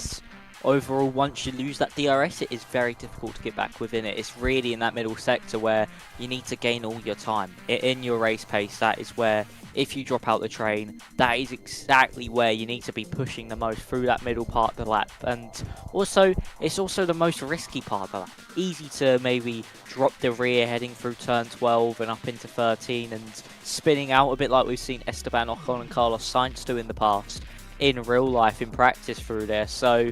overall, once you lose that DRS, it is very difficult to get back within it. It's really in that middle sector where you need to gain all your time. In your race pace, that is where, if you drop out the train, that is exactly where you need to be pushing the most through that middle part of the lap. And also, it's also the most risky part of the lap. Easy to maybe drop the rear heading through turn 12 and up into 13 and spinning out a bit like we've seen Esteban Ocon and Carlos Sainz do in the past, in real life, in practice through there. So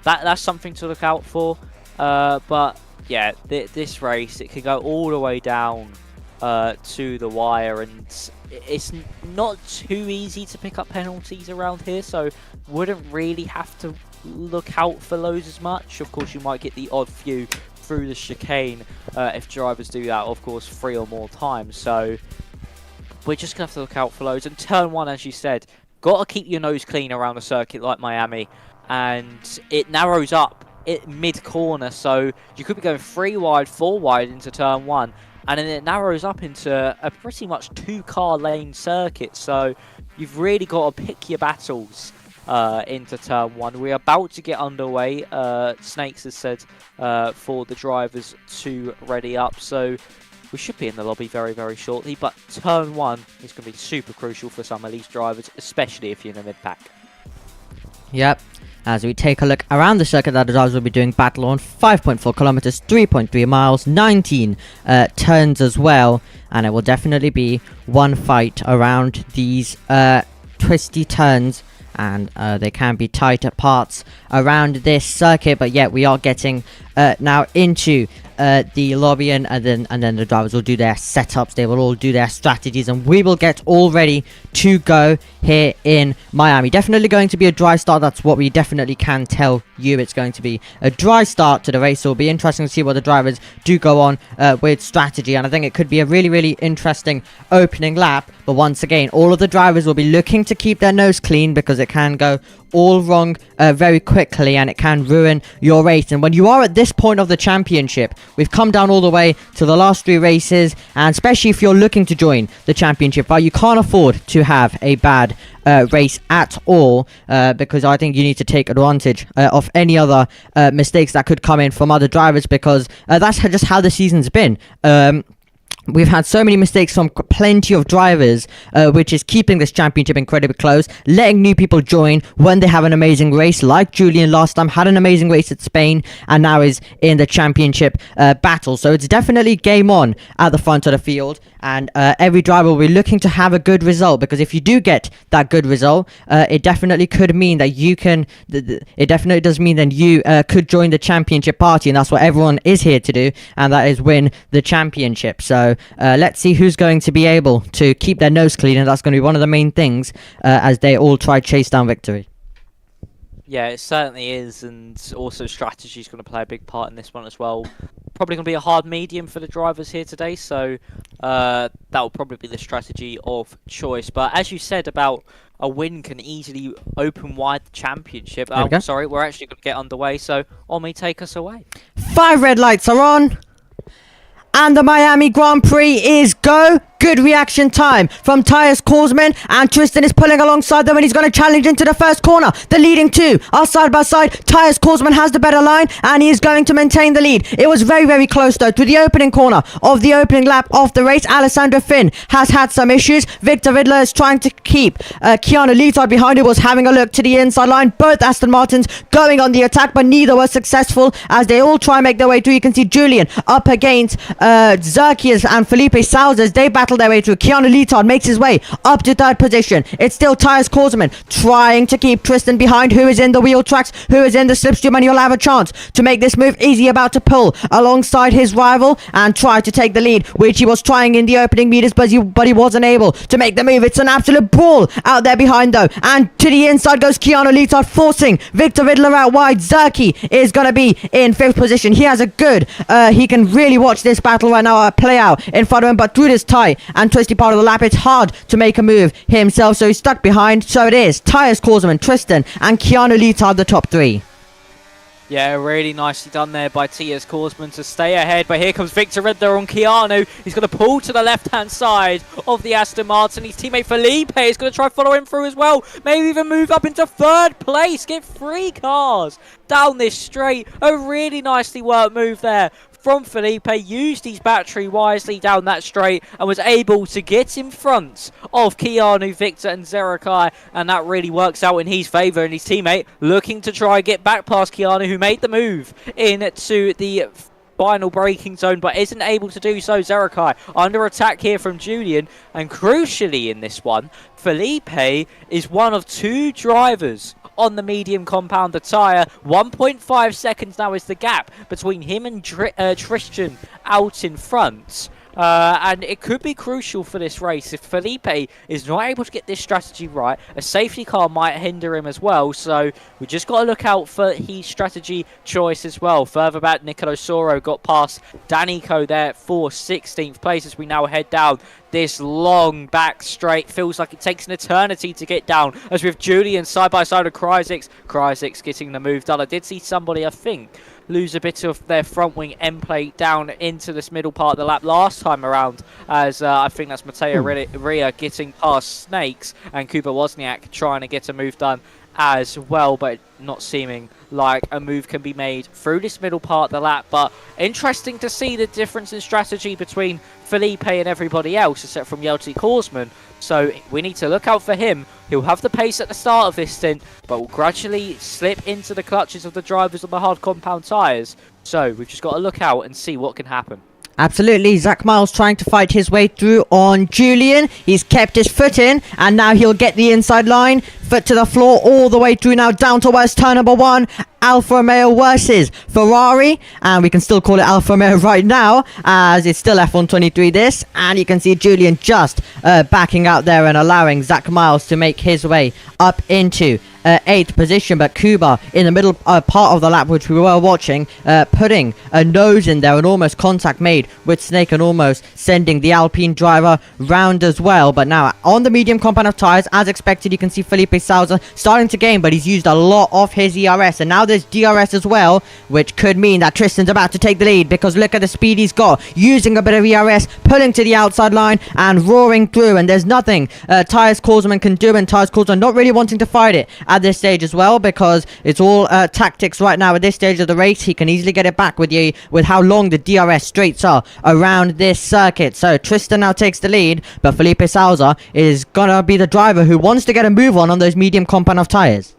that's something to look out for. But yeah, this race, it can go all the way down to the wire, and it's not too easy to pick up penalties around here, so wouldn't really have to look out for those as much. Of course, you might get the odd few through the chicane if drivers do that, of course, 3 or more times. So we're just gonna have to look out for those. And turn 1, as you said, got to keep your nose clean around a circuit like Miami, and it narrows up mid-corner, so you could be going 3 wide, 4 wide into turn 1, and then it narrows up into a pretty much 2-car lane circuit. So you've really got to pick your battles into turn 1. We're about to get underway. Snakes has said for the drivers to ready up, so we should be in the lobby very, very shortly. But turn 1 is going to be super crucial for some of these drivers, especially if you're in the mid-pack. Yep. As we take a look around the circuit that the drivers will be doing battle on, 5.4 kilometers, 3.3 miles, 19 turns as well, and it will definitely be one fight around these twisty turns, and they can be tight at parts around this circuit, but yet we are getting now into the lobby, and then the drivers will do their setups. They will all do their strategies, and we will get all ready to go here in Miami. Definitely going to be a dry start. That's what we definitely can tell you. It's going to be a dry start to the race. So it'll be interesting to see what the drivers do go on with strategy, and I think it could be a really interesting opening lap. But once again, all of the drivers will be looking to keep their nose clean, because it can go all wrong very quickly, and it can ruin your race. And when you are at this point of the championship, we've come down all the way to the last 3 races, and especially if you're looking to join the championship, but you can't afford to have a bad race at all, because I think you need to take advantage of any other mistakes that could come in from other drivers, because that's just how the season's been. We've had so many mistakes from plenty of drivers, which is keeping this championship incredibly close, letting new people join when they have an amazing race, like Julian last time had an amazing race at Spain, and now is in the championship battle. So it's definitely game on at the front of the field, and every driver will be looking to have a good result, because if you do get that good result, it definitely could mean that you can, it definitely does mean that you could join the championship party, and that's what everyone is here to do, and that is win the championship. So let's see who's going to be able to keep their nose clean, and that's going to be one of the main things as they all try to chase down victory. Yeah, it certainly is, and also strategy is going to play a big part in this one as well. Probably going to be a hard medium for the drivers here today, so that will probably be the strategy of choice. But as you said about a win can easily open wide the championship. Sorry, we're actually going to get underway, so Omi, take us away. 5 red lights are on, and the Miami Grand Prix is go. Good reaction time from Tyus Korsman, and Tristan is pulling alongside them, and he's going to challenge into the first corner. The leading 2 are side by side. Tyus Korsman has the better line, and he is going to maintain the lead. It was very close though to the opening corner of the opening lap of the race. Alessandro Finn has had some issues. Victor Vidler is trying to keep Keanu Leetard behind, who was having a look to the inside line. Both Aston Martins going on the attack, but neither were successful as they all try and make their way through. You can see Julian up against Zerkias and Felipe Salzers. They battle their way through. Keanu Leetard makes his way up to 3rd position. It's still Tyus Korsman trying to keep Tristan behind, who is in the wheel tracks, who is in the slipstream, and he'll have a chance to make this move. Is he about to pull alongside his rival and try to take the lead, which he was trying in the opening meters, but he wasn't able to make the move. It's an absolute brawl out there behind though, and to the inside goes Keanu Leetard, forcing Victor Vidler out wide. Zerky is going to be in 5th position. He has a good, he can really watch this battle right now play out in front of him, but through this tight and twisty part of the lap, it's hard to make a move himself, so he's stuck behind. So it is Tyus Korsman, Tristan, and Keanu Leetard, the top 3. Yeah, really nicely done there by Tyus Korsman to stay ahead. But here comes Victor Vidler on Keanu. He's going to pull to the left-hand side of the Aston Martin. His teammate Felipe is going to try to follow him through as well. Maybe even move up into 3rd place. Get 3 cars down this straight. A really nicely worked move there from Felipe. Used his battery wisely down that straight and was able to get in front of Keanu, Victor and Zerakai, and that really works out in his favour. And his teammate looking to try and get back past Keanu, who made the move into the final braking zone but isn't able to do so. Zerakai under attack here from Julian, and crucially in this one, Felipe is one of 2 drivers on the medium compounder tyre. 1.5 seconds now is the gap between him and Tristan out in front. And it could be crucial for this race. If Felipe is not able to get this strategy right, a safety car might hinder him as well. So we just got to look out for his strategy choice as well. Further back, Nicolo Soro got past Danico there for 16th place as we now head down this long back straight. Feels like it takes an eternity to get down, as with Julian side by side with Cryzix. Cryzix getting the move done. I did see somebody, I think, lose a bit of their front wing end plate down into this middle part of the lap last time around, as I think that's Mateo Ria getting past Snakes, and Kuba Wozniak trying to get a move done as well, but not seeming like a move can be made through this middle part of the lap. But interesting to see the difference in strategy between Felipe and everybody else, except from Yelty Korsman. So we need to look out for him. He'll have the pace at the start of this stint, but will gradually slip into the clutches of the drivers on the hard compound tyres. So we've just got to look out and see what can happen. Absolutely, Zach Miles trying to fight his way through on Julian. He's kept his foot in, and now he'll get the inside line. Foot to the floor, all the way through now, down towards turn number 1. Alfa Romeo versus Ferrari, and we can still call it Alfa Romeo right now, as it's still F123 this, and you can see Julian just backing out there and allowing Zach Miles to make his way up into 8th position, but Kuba in the middle part of the lap, which we were watching, putting a nose in there and almost contact made with Snake and almost sending the Alpine driver round as well. But now on the medium compound of tyres, as expected, you can see Felipe Sousa starting to gain, but he's used a lot of his ERS, and now there's DRS as well, which could mean that Tristan's about to take the lead, because look at the speed he's got, using a bit of ERS, pulling to the outside line and roaring through, and there's nothing Tyres Korsman can do, and Tyres Korsman not really wanting to fight it at this stage as well, because it's all tactics right now at this stage of the race. He can easily get it back with how long the DRS straights are around this circuit. So Tristan now takes the lead, but Felipe Sousa is gonna be the driver who wants to get a move on those medium compound of tyres.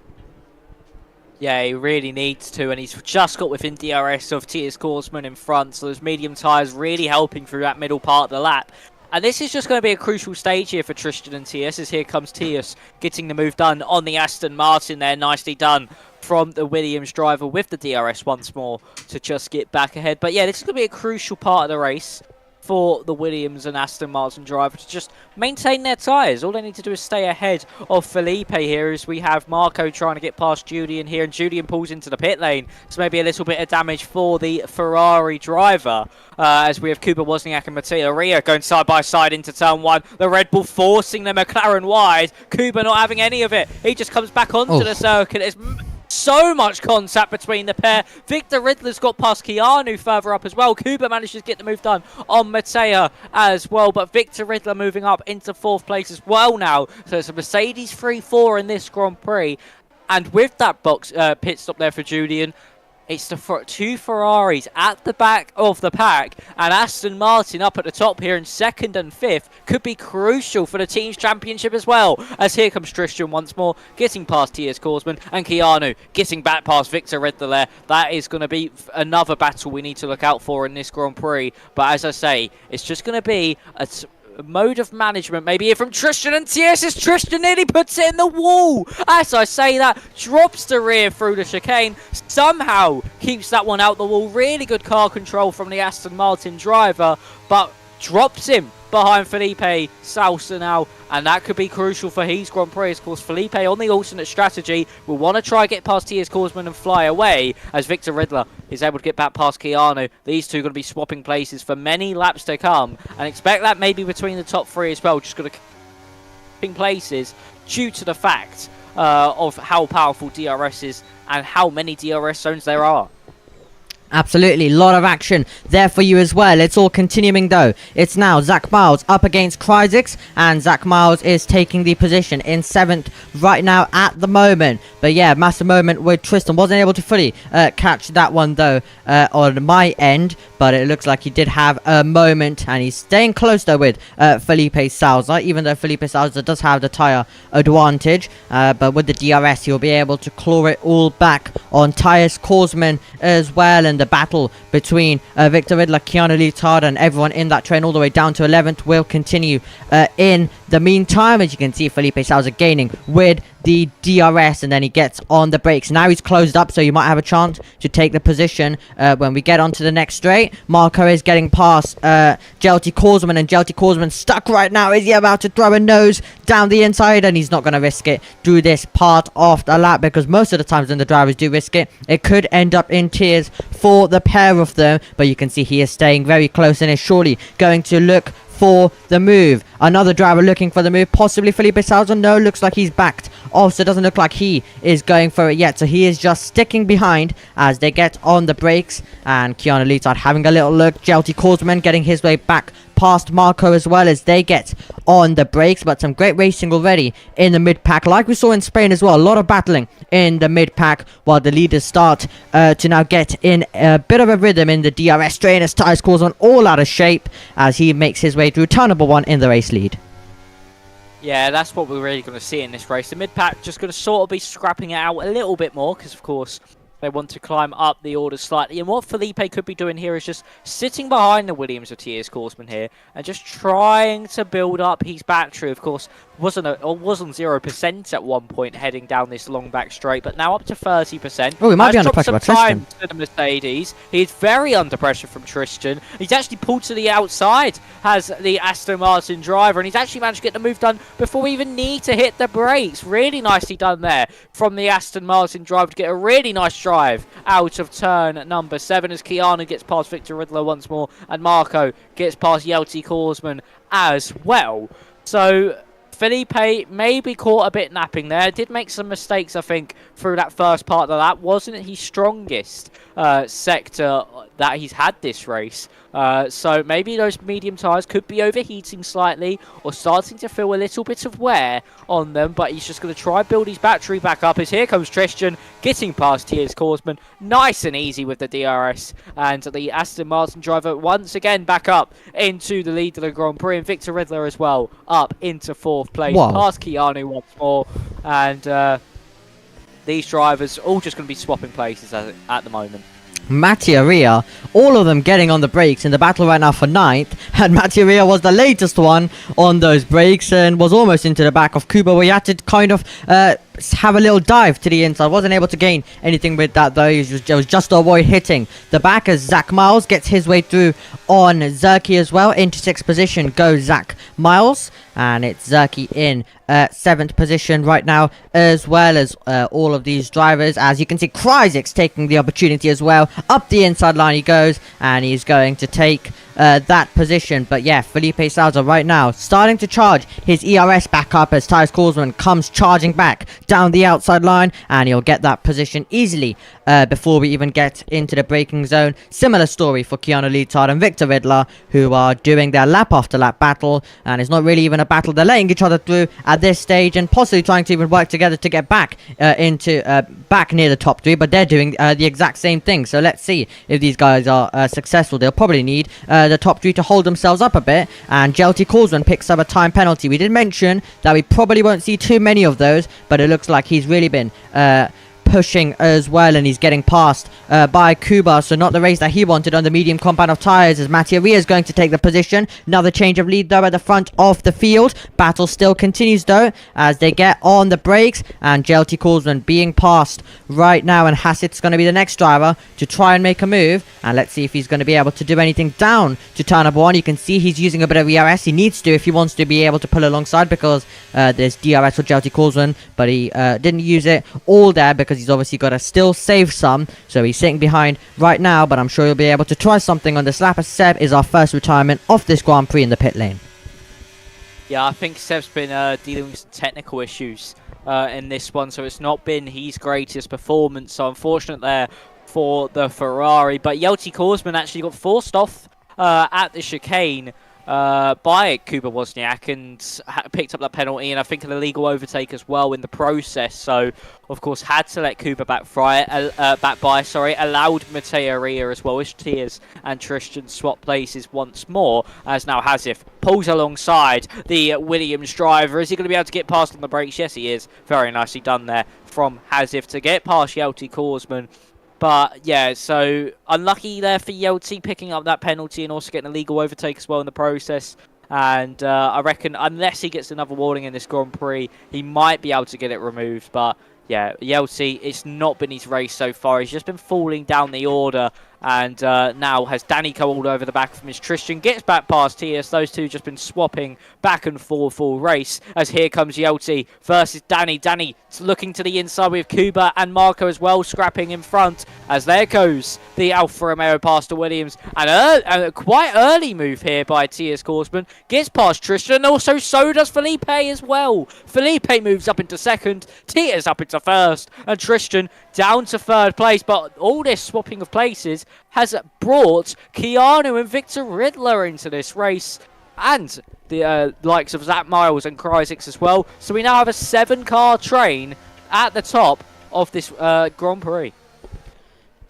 Yeah, he really needs to, and he's just got within DRS of Tias Korsman in front, so those medium tyres really helping through that middle part of the lap. And this is just going to be a crucial stage here for Tristan and Tias, as here comes Tias getting the move done on the Aston Martin there. Nicely done from the Williams driver with the DRS once more to just get back ahead. But yeah, this is going to be a crucial part of the race for the Williams and Aston Martin driver to just maintain their tyres. All they need to do is stay ahead of Felipe here, as we have Marco trying to get past Julian here, and Julian pulls into the pit lane, so maybe a little bit of damage for the Ferrari driver, as we have Cooper Wozniak and Matteo Ria going side by side into turn 1. The Red Bull forcing the McLaren wide. Cooper not having any of it. He just comes back onto the circuit. It's so much contact between the pair. Victor Riddler's got past Keanu further up as well. Cooper manages to get the move done on Mateo as well, but Victor Riddler moving up into 4th place as well now. So it's a Mercedes 3-4 in this Grand Prix. And with that box pit stop there for Julian, it's the 2 Ferraris at the back of the pack, and Aston Martin up at the top here in 2nd and 5th could be crucial for the team's championship as well, as here comes Tristan once more, getting past Tias Korsman, and Keanu getting back past Victor Riddler there. That is going to be another battle we need to look out for in this Grand Prix, but as I say, it's just going to be a mode of management maybe here from Tristan and Tias, as Tristan nearly puts it in the wall. As I say that, drops the rear through the chicane, somehow keeps that one out the wall. Really good car control from the Aston Martin driver, but drops him behind Felipe Sousa now, and that could be crucial for his Grand Prix. Of course, Felipe on the alternate strategy will want to try get past Tias Korsman and fly away, as Victor Riddler is able to get back past Keanu. These two are going to be swapping places for many laps to come, and expect that maybe between the top 3 as well, just going to keep places due to the fact of how powerful DRS is and how many DRS zones there are. Absolutely, a lot of action there for you as well. It's all continuing though. It's now Zach Miles up against Kryzix, and Zach Miles is taking the position in 7th right now at the moment. But yeah, massive moment with Tristan. Wasn't able to fully catch that one though on my end, but it looks like he did have a moment, and he's staying close though with Felipe Sousa, even though Felipe Sousa does have the tyre advantage. But with the DRS, he'll be able to claw it all back on Tyres Korsman as well, and the battle between Victor Riddler, Keanu Litard, and everyone in that train all the way down to 11th will continue in the meantime. As you can see, Felipe Sousa gaining with the DRS, and then he gets on the brakes. Now he's closed up, so you might have a chance to take the position when we get onto the next straight. Marco is getting past Jelty Korsman, and Jelty Korsman stuck right now. Is he about to throw a nose down the inside? And he's not going to risk it through this part of the lap, because most of the times when the drivers do risk it, it could end up in tears for the pair of them. But you can see he is staying very close and is surely going to look for the move. Another driver looking for the move, possibly Felipe Sousa. No, looks like he's backed off, so it doesn't look like he is going for it yet. So he is just sticking behind as they get on the brakes, and Keanu Litard having a little look. Jelty Korsman getting his way back past Marco as well as they get on the brakes. But some great racing already in the mid-pack, like we saw in Spain as well. A lot of battling in the mid-pack, while the leaders start to now get in a bit of a rhythm in the DRS train, as Tyres Korsman all out of shape as he makes his way through turn number 1 in the race lead. Yeah, that's what we're really going to see in this race. The mid-pack just going to sort of be scrapping it out a little bit more, because of course They want to climb up the order slightly. And what Felipe could be doing here is just sitting behind the Williams of T.S. Korsman here and just trying to build up his battery. Of course, was on 0% at one point heading down this long back straight, but now up to 30%. Oh, he might be under pressure by Tristan. To the Mercedes. He's very under pressure from Tristan. He's actually pulled to the outside, has the Aston Martin driver, and he's actually managed to get the move done before we even need to hit the brakes. Really nicely done there from the Aston Martin driver to get a really nice drive out of turn number 7 as Keanu gets past Victor Riddler once more, and Marco gets past Yelty Korsman as well. So Felipe maybe caught a bit napping there. Did make some mistakes, I think, through that first part of that. Wasn't his strongest sector that he's had this race. So maybe those medium tyres could be overheating slightly or starting to feel a little bit of wear on them. But he's just going to try and build his battery back up as here comes Tristan getting past T.S. Korsman. Nice and easy with the DRS. And the Aston Martin driver once again back up into the lead of the Grand Prix. And Victor Riddler as well up into 4th place. Wow. Past Keanu once more. And these drivers all just going to be swapping places at the moment. Mattia Ria, all of them getting on the brakes in the battle right now for 9th, and Mattia Ria was the latest one on those brakes and was almost into the back of Kuba, where he had to kind of have a little dive to the inside. Wasn't able to gain anything with that though. It was just to avoid hitting the back as Zach Miles gets his way through on Zerky as well. Into 6th position goes Zach Miles, and it's Zerky in 7th position right now, as well as all of these drivers. As you can see, Kryzik's taking the opportunity as well. Up the inside line he goes, and he's going to take that position. But yeah, Felipe Salza right now starting to charge his ERS back up as Tyus Korsman comes charging back down the outside line, and he'll get that position easily before we even get into the braking zone. Similar story for Keanu Leetard and Victor Riddler, who are doing their lap after lap battle, and it's not really even a battle. They're letting each other through at this stage and possibly trying to even work together to get back back near the top 3, but they're doing the exact same thing. So let's see if these guys are successful. They'll probably need the top 3 to hold themselves up a bit, and Jelty Korsman picks up a time penalty. We did mention that we probably won't see too many of those, but it looks like he's really been pushing as well, and he's getting passed by Kuba, so not the race that he wanted on the medium compound of tyres, as Mattia Ria is going to take the position. Another change of lead though at the front of the field. Battle still continues though as they get on the brakes, and Jelty Korsman being passed right now, and Hassett's going to be the next driver to try and make a move, and let's see if he's going to be able to do anything down to turn number 1. You can see he's using a bit of ERS. He needs to if he wants to be able to pull alongside, because there's DRS for Jelty Korsman, but he didn't use it all there because he's obviously got to still save some, so he's sitting behind right now, but I'm sure he'll be able to try something on this lap, as Seb is our first retirement of this Grand Prix in the pit lane. Yeah, I think Seb's been dealing with some technical issues in this one, so it's not been his greatest performance, so unfortunate there for the Ferrari. But Jelty Korsman actually got forced off at the chicane by Kuba Wozniak and picked up that penalty, and I think an illegal overtake as well in the process. So, of course, had to let Kuba back by. Allowed Mattia Ria as well as Tiers and Tristan swap places once more, as now Hasif pulls alongside the Williams driver. Is he going to be able to get past on the brakes? Yes, he is. Very nicely done there from Hasif to get past Jelty Korsman. But, yeah, so unlucky there for Jelty picking up that penalty and also getting a legal overtake as well in the process. And I reckon unless he gets another warning in this Grand Prix, he might be able to get it removed. But, yeah, Jelty, it's not been his race so far. He's just been falling down the order. And now has Danny come all over the back from his Tristan. Gets back past TS. Those two just been swapping back and forth all race. As here comes Jelty versus Danny. Danny looking to the inside with Kuba and Marco as well, scrapping in front. As there goes the Alfa Romeo past the Williams. And a quite early move here by TS Korsman. Gets past Tristan. Also, so does Felipe as well. Felipe moves up into 2nd. TS up into 1st. And Tristan down to 3rd place. But all this swapping of places has brought Keanu and Victor Riddler into this race, and the likes of Zach Miles and Kryzik's as well. So we now have a 7-car train at the top of this Grand Prix.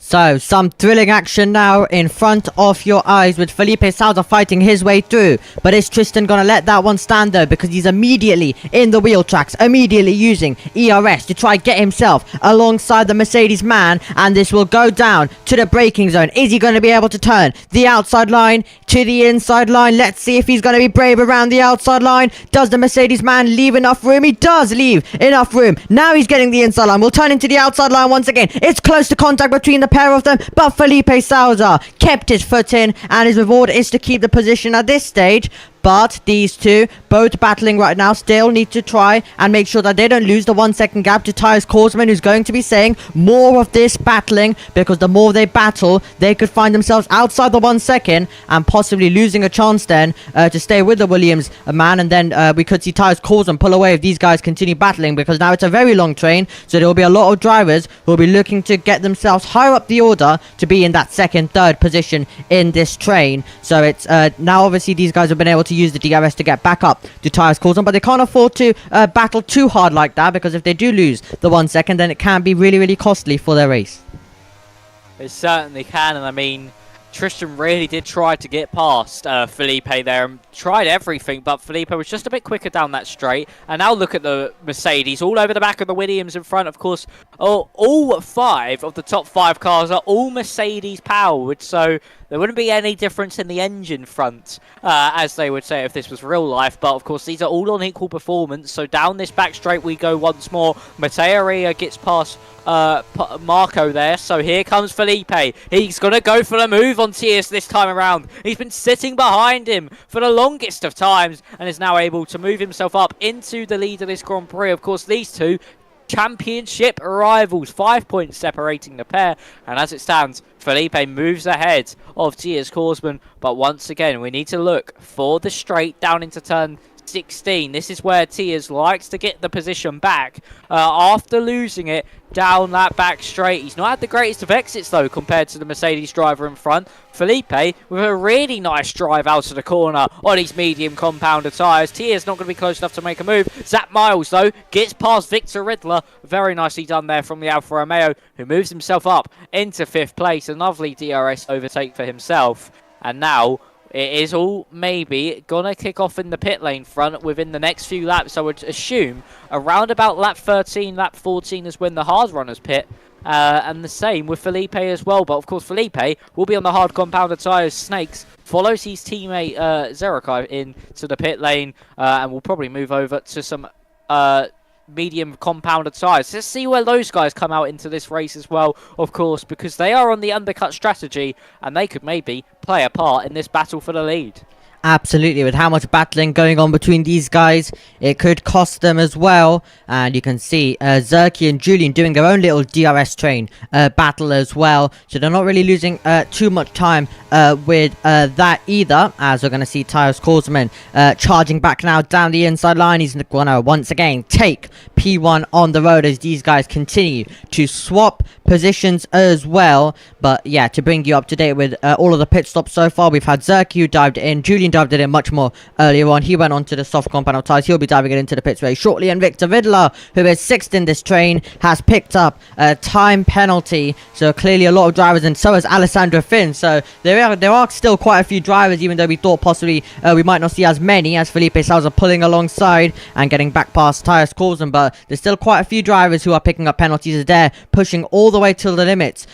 So, some thrilling action now in front of your eyes with Felipe Sousa fighting his way through. But is Tristan going to let that one stand though? Because he's immediately in the wheel tracks, immediately using ERS to try get himself alongside the Mercedes man. And this will go down to the braking zone. Is he going to be able to turn the outside line to the inside line? Let's see if he's going to be brave around the outside line. Does the Mercedes man leave enough room? He does leave enough room. Now he's getting the inside line. We'll turn into the outside line once again. It's close to contact between the pair of them, but Felipe Sousa kept his foot in, and his reward is to keep the position at this stage. But these two, both battling right now, still need to try and make sure that they don't lose the 1 second gap to Tyus Korsman, who's going to be saying more of this battling, because the more they battle, they could find themselves outside the 1 second and possibly losing a chance then to stay with the Williams man. And then we could see Tyus Korsman pull away if these guys continue battling, because now it's a very long train, so there will be a lot of drivers who will be looking to get themselves higher up the order to be in that second, third position in this train. So it's now obviously these guys have been able to use the DRS to get back up to Tyus Korsman, but they can't afford to battle too hard like that, because if they do lose the 1 second, then it can be really, really costly for their race. It certainly can, and I mean, Tristan really did try to get past Felipe there and tried everything, but Felipe was just a bit quicker down that straight. And now look at the Mercedes all over the back of the Williams in front. Of course, all 5 of the top 5 cars are all Mercedes powered, so there wouldn't be any difference in the engine front, as they would say if this was real life. But of course, these are all on equal performance. So down this back straight we go once more. Mateo Ria gets past Marco there. So here comes Felipe. He's going to go for the move on Tias this time around. He's been sitting behind him for the longest of times and is now able to move himself up into the lead of this Grand Prix. Of course, these two championship rivals, 5 points separating the pair, and as it stands, Felipe moves ahead of Tias Korsman. But once again, we need to look for the straight down into turn 16. This is where Tias likes to get the position back after losing it down that back straight. He's not had the greatest of exits though compared to the Mercedes driver in front. Felipe with a really nice drive out of the corner on his medium compounder tyres. Tia's not going to be close enough to make a move. Zach Miles though gets past Victor Riddler. Very nicely done there from the Alfa Romeo, who moves himself up into 5th place. A lovely DRS overtake for himself. And now it is all maybe gonna kick off in the pit lane front within the next few laps. I would assume around about lap 13, lap 14 is when the hard runners pit. And the same with Felipe as well. But of course, Felipe will be on the hard compounder tyres. Snakes follows his teammate Zerakai into the pit lane and will probably move over to some medium compounded tyres. Let's see where those guys come out into this race as well, of course, because they are on the undercut strategy and they could maybe play a part in this battle for the lead. Absolutely, with how much battling going on between these guys, it could cost them as well. And you can see Zerky and Julian doing their own little DRS train battle as well. So they're not really losing too much time with that either. As we're going to see Tyus Korsman charging back now down the inside line. He's going to once again take P1 on the road as these guys continue to swap positions as well. But yeah, to bring you up to date with all of the pit stops so far, we've had Zerky who dived in, Julian dived it in much more earlier on. He went on to the soft compound tyres. He'll be diving it into the pits very shortly. And Victor Riddler, who is 6th in this train, has picked up a time penalty. So clearly a lot of drivers, and so has Alessandro Finn. So there are still quite a few drivers, even though we thought possibly we might not see as many, as Felipe Sousa pulling alongside and getting back past Tyus Korsman. But there's still quite a few drivers who are picking up penalties as they're pushing all the way till the limits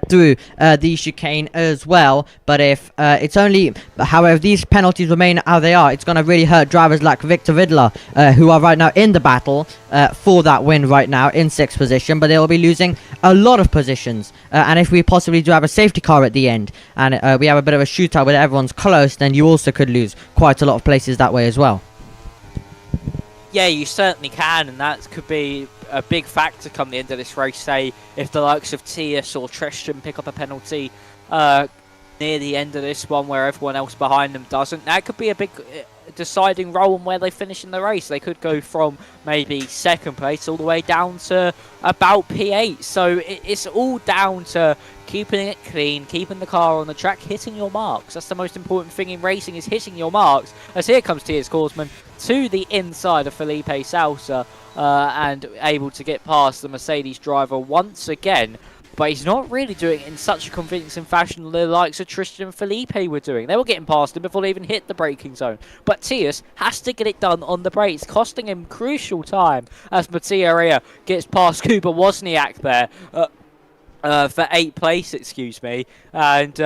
through the chicane as well. But if it's only, however, these penalties remain how they are, it's going to really hurt drivers like Victor Riddler, who are right now in the battle for that win right now in 6th position, but they'll be losing a lot of positions. And if we possibly do have a safety car at the end and we have a bit of a shootout where everyone's close, then you also could lose quite a lot of places that way as well. Yeah, you certainly can, and that could be a big factor come the end of this race. Say if the likes of Tias or Tristan pick up a penalty near the end of this one where everyone else behind them doesn't, that could be a big deciding role on where they finish in the race. They could go from maybe 2nd place all the way down to about P8. So it's all down to keeping it clean, keeping the car on the track, hitting your marks. That's the most important thing in racing, is hitting your marks. As here comes Tias Korsman to the inside of Felipe Sousa and able to get past the Mercedes driver once again. but he's not really doing it in such a convincing fashion the likes of Tristan and Felipe were doing. They were getting past him before they even hit the braking zone. But Tius has to get it done on the brakes, costing him crucial time as Mattia Rea gets past Kuba Wozniak there for 8th place, excuse me. And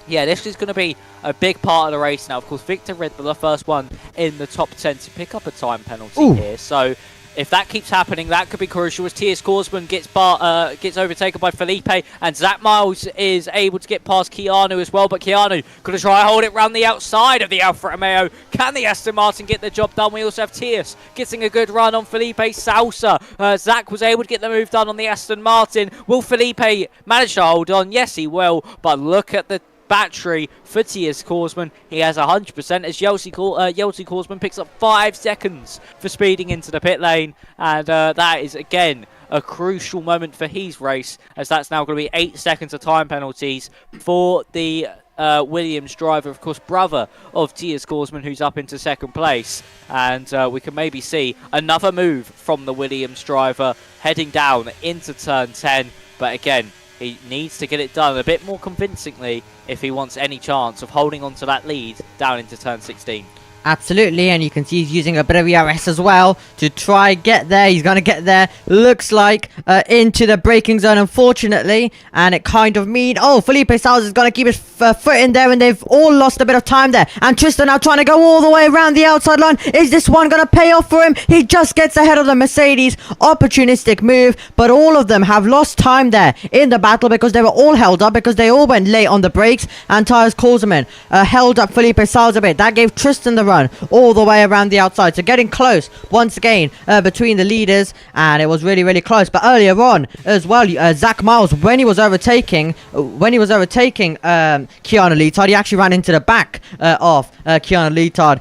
yeah, this is going to be a big part of the race now. Of course, Victor Red Bull, the first one in the top 10 to pick up a time penalty here. So if that keeps happening, that could be crucial as T.S. Korsman gets overtaken by Felipe, and Zach Miles is able to get past Keanu as well. But Keanu going to try and hold it round the outside of the Alfa Romeo. Can the Aston Martin get the job done? We also have T.S. getting a good run on Felipe Salsa. Zach was able to get the move done on the Aston Martin. Will Felipe manage to hold on? Yes, he will. But look at the battery for T.S. Korsman. He has 100% as Yeltsin Korsman picks up 5 seconds for speeding into the pit lane, and that is again a crucial moment for his race, as that's now going to be 8 seconds of time penalties for the Williams driver, of course brother of T.S. Korsman, who's up into 2nd place, and we can maybe see another move from the Williams driver heading down into turn 10, but again he needs to get it done a bit more convincingly if he wants any chance of holding on to that lead down into turn 16. Absolutely, and you can see he's using a bit of ERS as well to try get there. He's going to get there, looks like, into the braking zone, unfortunately, and it kind of means, oh, Felipe Salza is going to keep his foot in there, and they've all lost a bit of time there, and Tristan now trying to go all the way around the outside line. Is this one going to pay off for him? He just gets ahead of the Mercedes. Opportunistic move, but all of them have lost time there in the battle because they were all held up, because they all went late on the brakes, and Tyres Korsman held up Felipe Salza a bit. That gave Tristan the run all the way around the outside, so getting close once again between the leaders, and it was really close. But earlier on as well, Zach Miles, when he was overtaking Keanu Leotard, he actually ran into the back of Keanu Leotard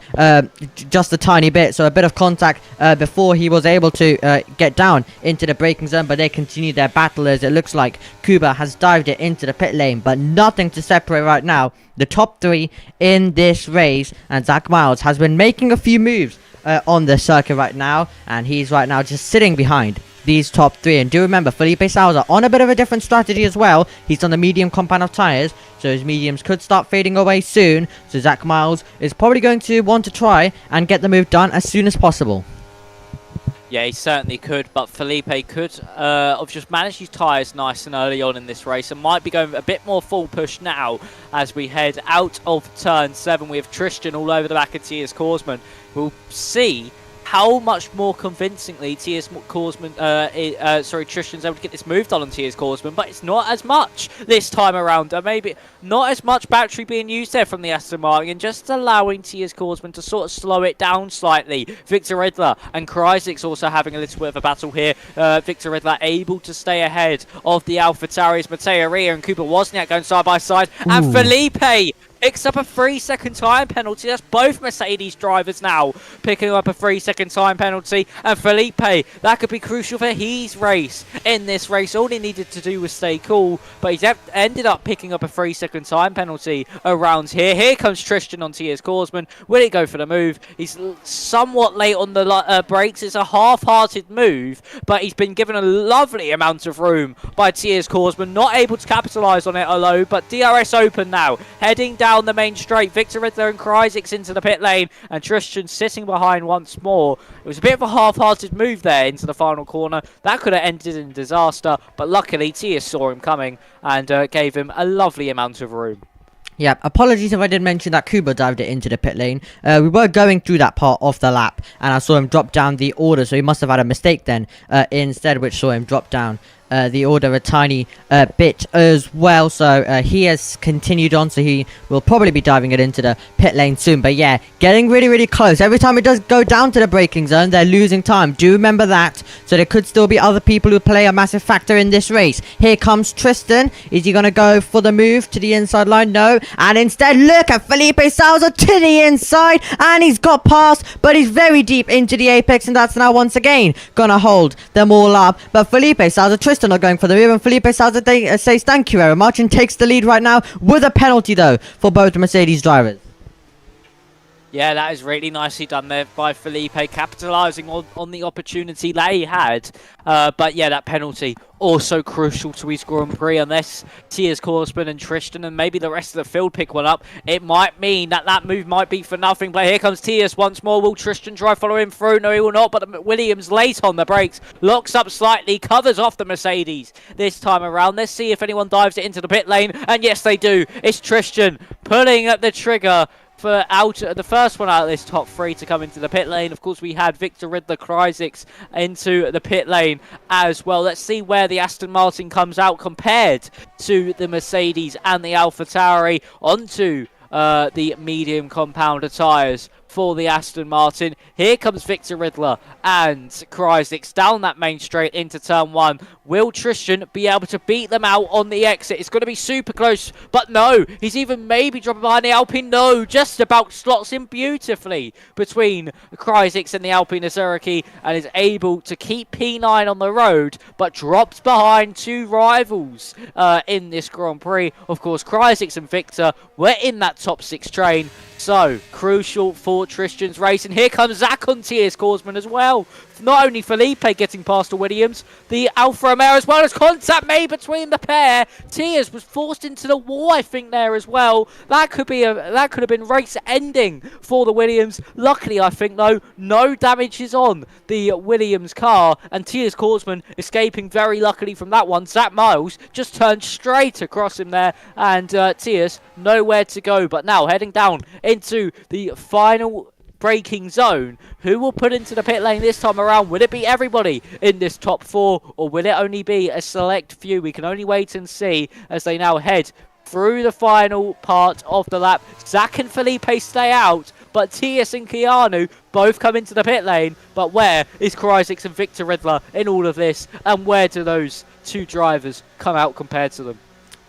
just a tiny bit, so a bit of contact before he was able to get down into the braking zone. But they continue their battle as it looks like Kuba has dived it into the pit lane, but nothing to separate right now the top 3 in this race, and Zach Miles has been making a few moves on the circuit right now, and he's right now just sitting behind these top 3. And do remember, Felipe Salza on a bit of a different strategy as well. He's on the medium compound of tyres, so his mediums could start fading away soon, so Zach Miles is probably going to want to try and get the move done as soon as possible. Yeah, he certainly could, but Felipe could have just managed his tyres nice and early on in this race, and might be going a bit more full push now as we head out of turn 7. We have Tristan all over the back of T.S. Korsman. We'll see how much more convincingly T.S. Korsman, Tristan's able to get this move done on T.S. Korsman, but it's not as much this time around. Maybe not as much battery being used there from the Aston Martin, and just allowing T.S. Korsman to sort of slow it down slightly. Victor Redler and Krysik's also having a little bit of a battle here. Victor Redler able to stay ahead of the AlphaTauris. Mateo Rea and Cooper Wozniak going side by side, and Felipe picks up a 3-second time penalty. That's both Mercedes drivers now picking up a 3-second time penalty. And Felipe, that could be crucial for his race in this race. All he needed to do was stay cool, but he's ended up picking up a 3-second time penalty around here. Here comes Tristan on T.S. Korsman. Will he go for the move? He's somewhat late on the brakes. It's a half-hearted move, but he's been given a lovely amount of room by T.S. Korsman. Not able to capitalise on it alone, but DRS open now. Heading down the main straight. Victor Riddler and Krysik's into the pit lane, and Tristan sitting behind once more. It was a bit of a half-hearted move there into the final corner. That could have ended in disaster, but luckily Tias saw him coming and gave him a lovely amount of room. Yeah, apologies if I did mention that Kuba dived it into the pit lane. We were going through that part of the lap, and I saw him drop down the order, so he must have had a mistake then instead, which saw him drop down the order a tiny bit as well. So he has continued on, so he will probably be diving it into the pit lane soon. But yeah, getting really close. Every time it does go down to the braking zone, they're losing time. Do remember that. So there could still be other people who play a massive factor in this race. Here comes Tristan. Is he going to go for the move to the inside line? No. And instead, look at Felipe Salza to the inside, and he's got past, but he's very deep into the apex, and that's now once again gonna hold them all up. But Felipe Salza, Tristan are going for the move, and Felipe Salza says thank you very much, and takes the lead right now with a penalty though for both the Mercedes drivers. Yeah, that is really nicely done there by Felipe, capitalising on the opportunity that he had. But yeah, that penalty also crucial to his Grand Prix. Unless Tiers, Korsman and Tristan and maybe the rest of the field pick one up, it might mean that move might be for nothing. But here comes Tiers once more. Will Tristan try follow him through? No, he will not. But Williams late on the brakes, locks up slightly, covers off the Mercedes this time around. Let's see if anyone dives it into the pit lane. And yes, they do. It's Tristan pulling at the trigger for the first one out of this top three to come into the pit lane. Of course, we had Victor Riddler, Kryzix into the pit lane as well. Let's see where the Aston Martin comes out compared to the Mercedes and the AlphaTauri onto the medium compounder tyres for the Aston Martin. Here comes Victor Riddler and Kryzix down that main straight into turn one. Will Tristan be able to beat them out on the exit? It's going to be super close, but no. He's even maybe dropping behind the Alpine. No, just about slots in beautifully between Kryzix and the Alpine Azuraki and is able to keep P9 on the road, but drops behind two rivals in this Grand Prix. Of course, Kryzix and Victor were in that top six train. So, crucial for Tristan's race. And here comes Zach on Tiers Korsman as well. Not only Felipe getting past the Williams, the Alfa Romeo as well as contact made between the pair. Tiers was forced into the wall, I think, there as well. That could have been race ending for the Williams. Luckily, I think, though, no damage is on the Williams car. And Tiers Korsman escaping very luckily from that one. Zach Miles just turned straight across him there. And Tiers nowhere to go. But now heading down into the final braking zone. Who will put into the pit lane this time around? Will it be everybody in this top four, or will it only be a select few? We can only wait and see as they now head through the final part of the lap. Zach and Felipe stay out, but Tiers and Keanu both come into the pit lane. But where is Kryzix and Victor Riddler in all of this? And where do those two drivers come out compared to them?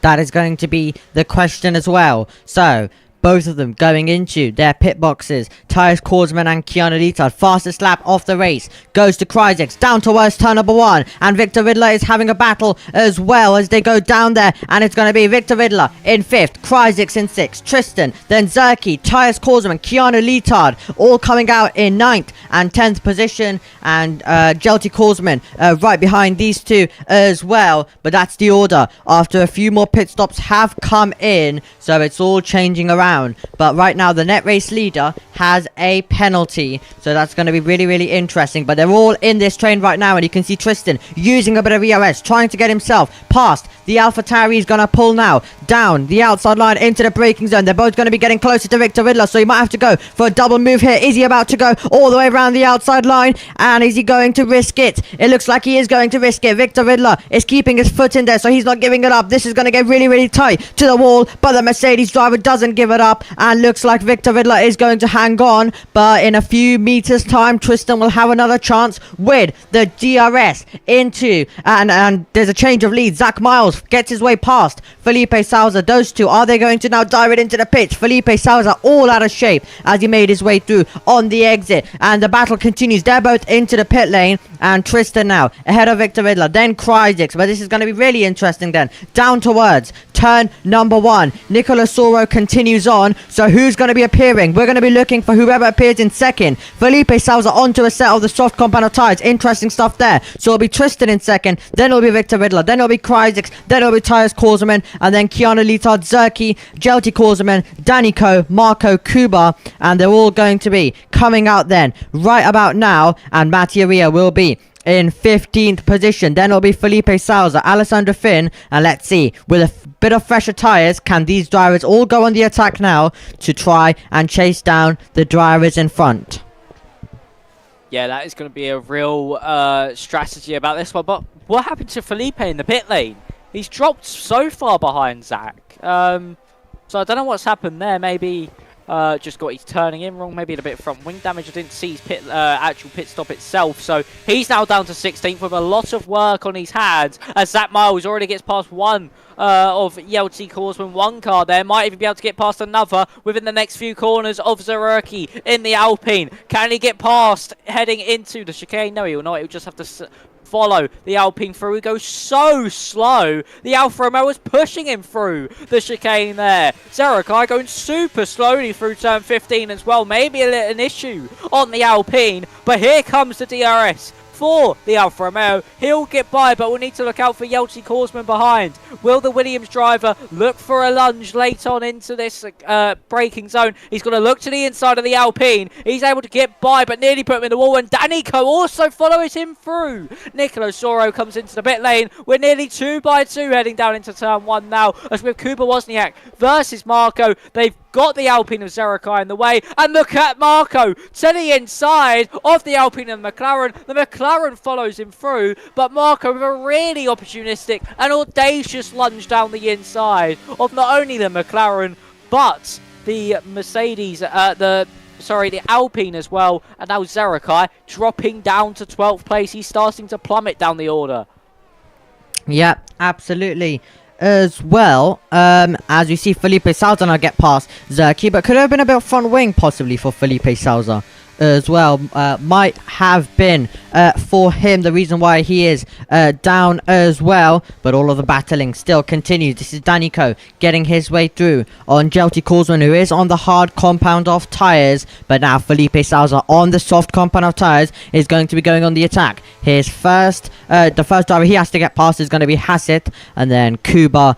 That is going to be the question as well. So, both of them going into their pit boxes. Tiers Korsman and Keanu Litard. Fastest lap of the race goes to Kryzix. Down towards turn number one. And Victor Riddler is having a battle as well as they go down there. And it's going to be Victor Riddler in 5th. Kryzix in 6th. Tristan. Then Zerky. Tiers Korsman. Keanu Litard. All coming out in 9th and 10th position. And Jelty Korsman right behind these two as well. But that's the order. After a few more pit stops have come in. So it's all changing around. But right now the net race leader has a penalty, so that's going to be really, really interesting. But they're all in this train right now, and you can see Tristan using a bit of ERS, trying to get himself past the AlphaTauri. Is going to pull now down the outside line into the braking zone. They're both going to be getting closer to Victor Riddler, so he might have to go for a double move here. Is he about to go all the way around the outside line, and is he going to risk it? It looks like he is going to risk it. Victor Riddler is keeping his foot in there, so he's not giving it up. This is going to get really, really tight to the wall, but the Mercedes driver doesn't give it up, and looks like Victor Riddler is going to hang on. But in a few meters time, Tristan will have another chance with the DRS into, and there's a change of lead. Zach Miles gets his way past Felipe Sousa. Those two, are they going to now dive it into the pits? Felipe Sousa all out of shape as he made his way through on the exit, and the battle continues. They're both into the pit lane, and Tristan now ahead of Victor Riddler, then Kryzix. But this is going to be really interesting then. Down towards turn number one, Nicolas Soro continues on. So who's going to be appearing? We're going to be looking for whoever appears in second. Felipe Sousa onto a set of the soft compound of tires. Interesting stuff there. So it'll be Tristan in second, then it'll be Victor Riddler, then it'll be Kryzix, then it'll be Tiers Korsman, and then Keanu Litard, Zerky, Jelty Korsman, Daniko, Marco, Kuba, and they're all going to be coming out then right about now. And Mattia Ria will be in 15th position. Then it'll be Felipe Sousa, Alessandro Finn, and let's see, with a bit of fresher tyres, can these drivers all go on the attack now to try and chase down the drivers in front? Yeah, that is going to be a real strategy about this one. But what happened to Felipe in the pit lane? He's dropped so far behind Zach. So I don't know what's happened there. Maybe just got his turning in wrong. Maybe a bit of front wing damage. I didn't see his actual pit stop itself. So he's now down to 16th with a lot of work on his hands. As Zach Miles already gets past one of Jelty Korsman, one car there. Might even be able to get past another within the next few corners of Zarurki in the Alpine. Can he get past heading into the chicane? No, he will not. He'll just have to follow the Alpine through. He goes so slow. The Alfa Romeo was pushing him through the chicane there. Zerakai going super slowly through turn 15 as well. Maybe an issue on the Alpine, but here comes the DRS for the Alfa Romeo. He'll get by, but we'll need to look out for Jeltsi Korsman behind. Will the Williams driver look for a lunge late on into this braking zone? He's going to look to the inside of the Alpine. He's able to get by, but nearly put him in the wall, and Danico also follows him through. Nicolo Soro comes into the pit lane. We're nearly 2 by 2 heading down into turn 1 now, as with Kuba Wozniak versus Marco. They've got the Alpine of Zerakai in the way, and look at Marco to the inside of the Alpine and the McLaren. The McLaren follows him through, but Marco with a really opportunistic and audacious lunge down the inside of not only the McLaren, but the Mercedes, the Alpine as well, and now Zerakai dropping down to 12th place. He's starting to plummet down the order. Yeah, absolutely. As well, as we see Felipe Sousa now get past Zerky, but could have been a bit of front wing possibly for Felipe Sousa as well. Might have been for him the reason why he is down as well, but all of the battling still continues. This is Danico getting his way through on Jeltsi Korsman, who is on the hard compound of tyres, but now Felipe Sousa on the soft compound of tyres is going to be going on the attack. His first, the first driver he has to get past is going to be Hassett, and then Kuba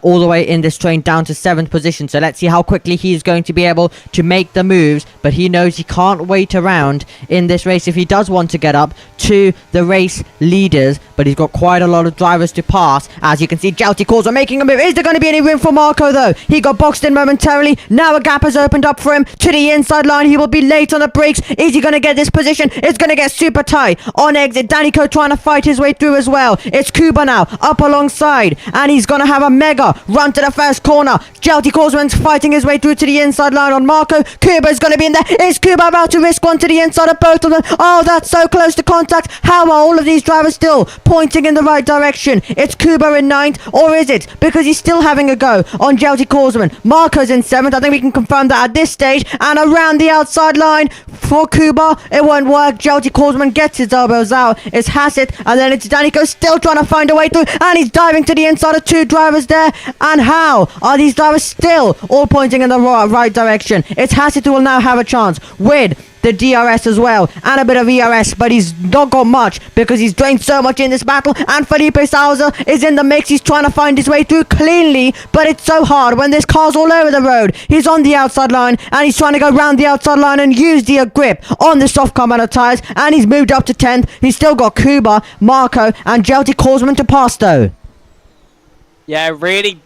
all the way in this train down to 7th position. So let's see how quickly he's going to be able to make the moves, but he knows he can't wait around in this race if he does want to get up to the race leaders, but he's got quite a lot of drivers to pass. As you can see, Jeltsi Korsman making a move. Is there going to be any room for Marco though? He got boxed in momentarily. Now a gap has opened up for him to the inside line. He will be late on the brakes. Is he going to get this position? It's going to get super tight on exit. Danico trying to fight his way through as well. It's Kuba now up alongside, and he's going to have a mega run to the first corner. Jeltsi Korsman's fighting his way through to the inside line on Marco. Kuba is going to be in there. Is Kuba about to risk one to the inside of both of them? Oh, that's so close to contact. How are all of these drivers still pointing in the right direction? It's Kuba in 9th, or is it because he's still having a go on Jeltsi Korsman? Marco's in 7th. I think we can confirm that at this stage. And around the outside line for Kuba, it won't work. Jeltsi Korsman gets his elbows out. It's Hassett, and then it's Danico still trying to find a way through, and he's diving to the inside of 2 drivers there. And how are these drivers still all pointing in the right direction? It's Hassett who will now have a chance with the DRS as well, and a bit of ERS, but he's not got much because he's drained so much in this battle. And Felipe Sousa is in the mix. He's trying to find his way through cleanly, but it's so hard when there's cars all over the road. He's on the outside line, and he's trying to go round the outside line and use the grip on the soft compound of tyres, and he's moved up to 10th. He's still got Kuba, Marco, and Jeltsi Korsman to pass though. Yeah, really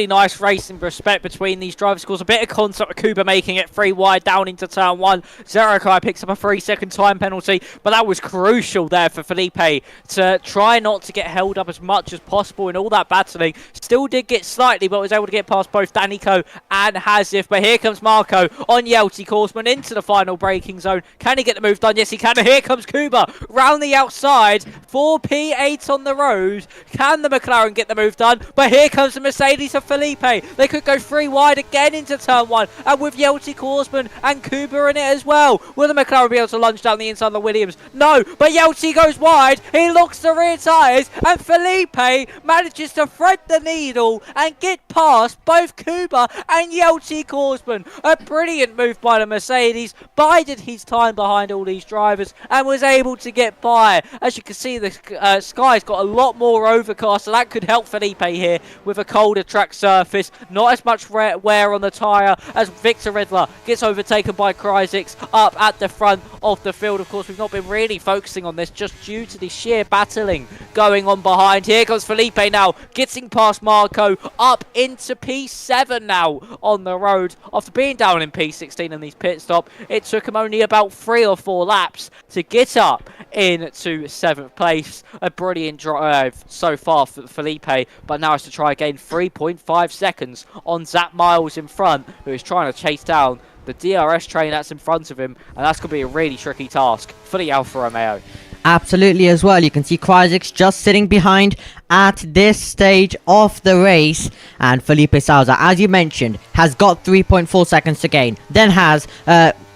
nice racing respect between these drivers. Scores a bit of contact with Kuba, making it 3 wide down into turn 1. Zerakai picks up a 3-second time penalty, but that was crucial there for Felipe to try not to get held up as much as possible in all that battling. Still did get slightly, but was able to get past both Danico and Hazif. But here comes Marco on Jeltsi Korsman into the final braking zone. Can he get the move done? Yes, he can. And here comes Kuba round the outside for P8 on the road. Can the McLaren get the move done? But here comes the Mercedes of Felipe. They could go 3 wide again into turn 1, and with Jeltsi Korsman and Kuba in it as well. Will the McLaren be able to lunge down the inside of the Williams? No, but Jeltsi goes wide. He locks the rear tyres, and Felipe manages to thread the needle and get past both Kuba and Jeltsi Korsman. A brilliant move by the Mercedes. Bided his time behind all these drivers and was able to get by. As you can see, the sky's got a lot more overcast, so that could help Felipe here with a colder track surface. Not as much wear on the tyre as Victor Riddler gets overtaken by Cryzix up at the front of the field. Of course, we've not been really focusing on this just due to the sheer battling going on behind. Here comes Felipe now, getting past Marco up into P7 now on the road. After being down in P16 in these pit stop, it took him only about 3 or 4 laps to get up into 7th place. A brilliant drive so far for Felipe, but now has to try again. 3.5 seconds on Zap Miles in front, who is trying to chase down the DRS train that's in front of him, and that's going to be a really tricky task for the Alfa Romeo. Absolutely as well. You can see Cryzix just sitting behind at this stage of the race, and Felipe Sousa, as you mentioned, has got 3.4 seconds to gain, then has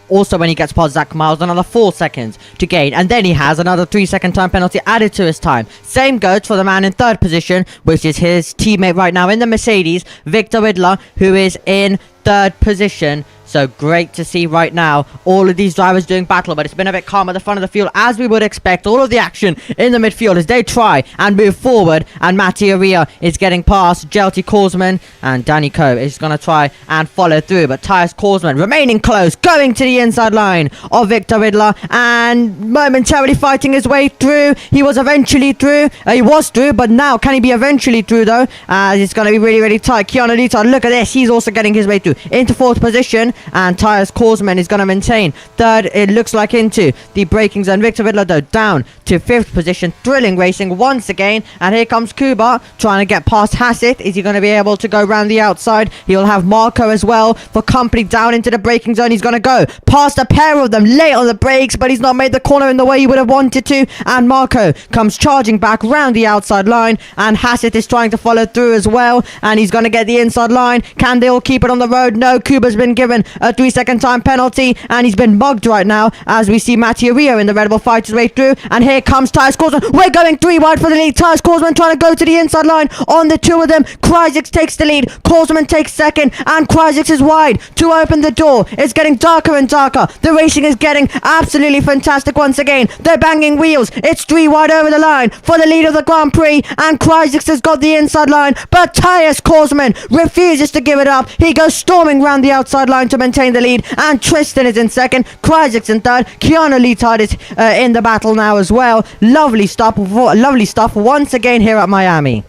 also when he gets past Zach Miles, another 4 seconds to gain. And then he has another 3-second time penalty added to his time. Same goes for the man in third position, which is his teammate right now in the Mercedes, Victor Widler, who is in third position. So great to see right now all of these drivers doing battle, but it's been a bit calm at the front of the field as we would expect. All of the action in the midfield as they try and move forward, and Mattia Ria is getting past Jelty Korsman, and Danny Coe is going to try and follow through, but Tyus Korsman remaining close, going to the inside line of Victor Widler and momentarily fighting his way through. He was eventually through. He was through, but now can he be eventually through though? It's going to be really, really tight. Keanu Lita, look at this. He's also getting his way through into fourth position. And Tyus Korsman is going to maintain third, it looks like, into the braking zone. Victor Widler, though, down to fifth position. Thrilling racing once again. And here comes Kuba trying to get past Hassett. Is he going to be able to go around the outside? He'll have Marco as well for company down into the braking zone. He's going to go past a pair of them late on the brakes, but he's not made the corner in the way he would have wanted to. And Marco comes charging back round the outside line. And Hassett is trying to follow through as well. And he's going to get the inside line. Can they all keep it on the road? No, Kuba's been given a 3-second time penalty, and he's been mugged right now as we see Mattia Rio in the Red Bull fight his way through. And here comes Tyus Korsman. We're going 3 wide for the lead. Tyus Korsman trying to go to the inside line on the two of them. Kryzik takes the lead. Korsman takes second, and Kryzik is wide to open the door. It's getting darker and darker. The racing is getting absolutely fantastic once again. They're banging wheels. It's 3 wide over the line for the lead of the Grand Prix, and Kryzik has got the inside line, but Tyus Korsman refuses to give it up. He goes storming round the outside line to maintain the lead, and Tristan is in second, Kryzik's in third, Keanu Leetard is in the battle now as well. Lovely stuff once again here at Miami.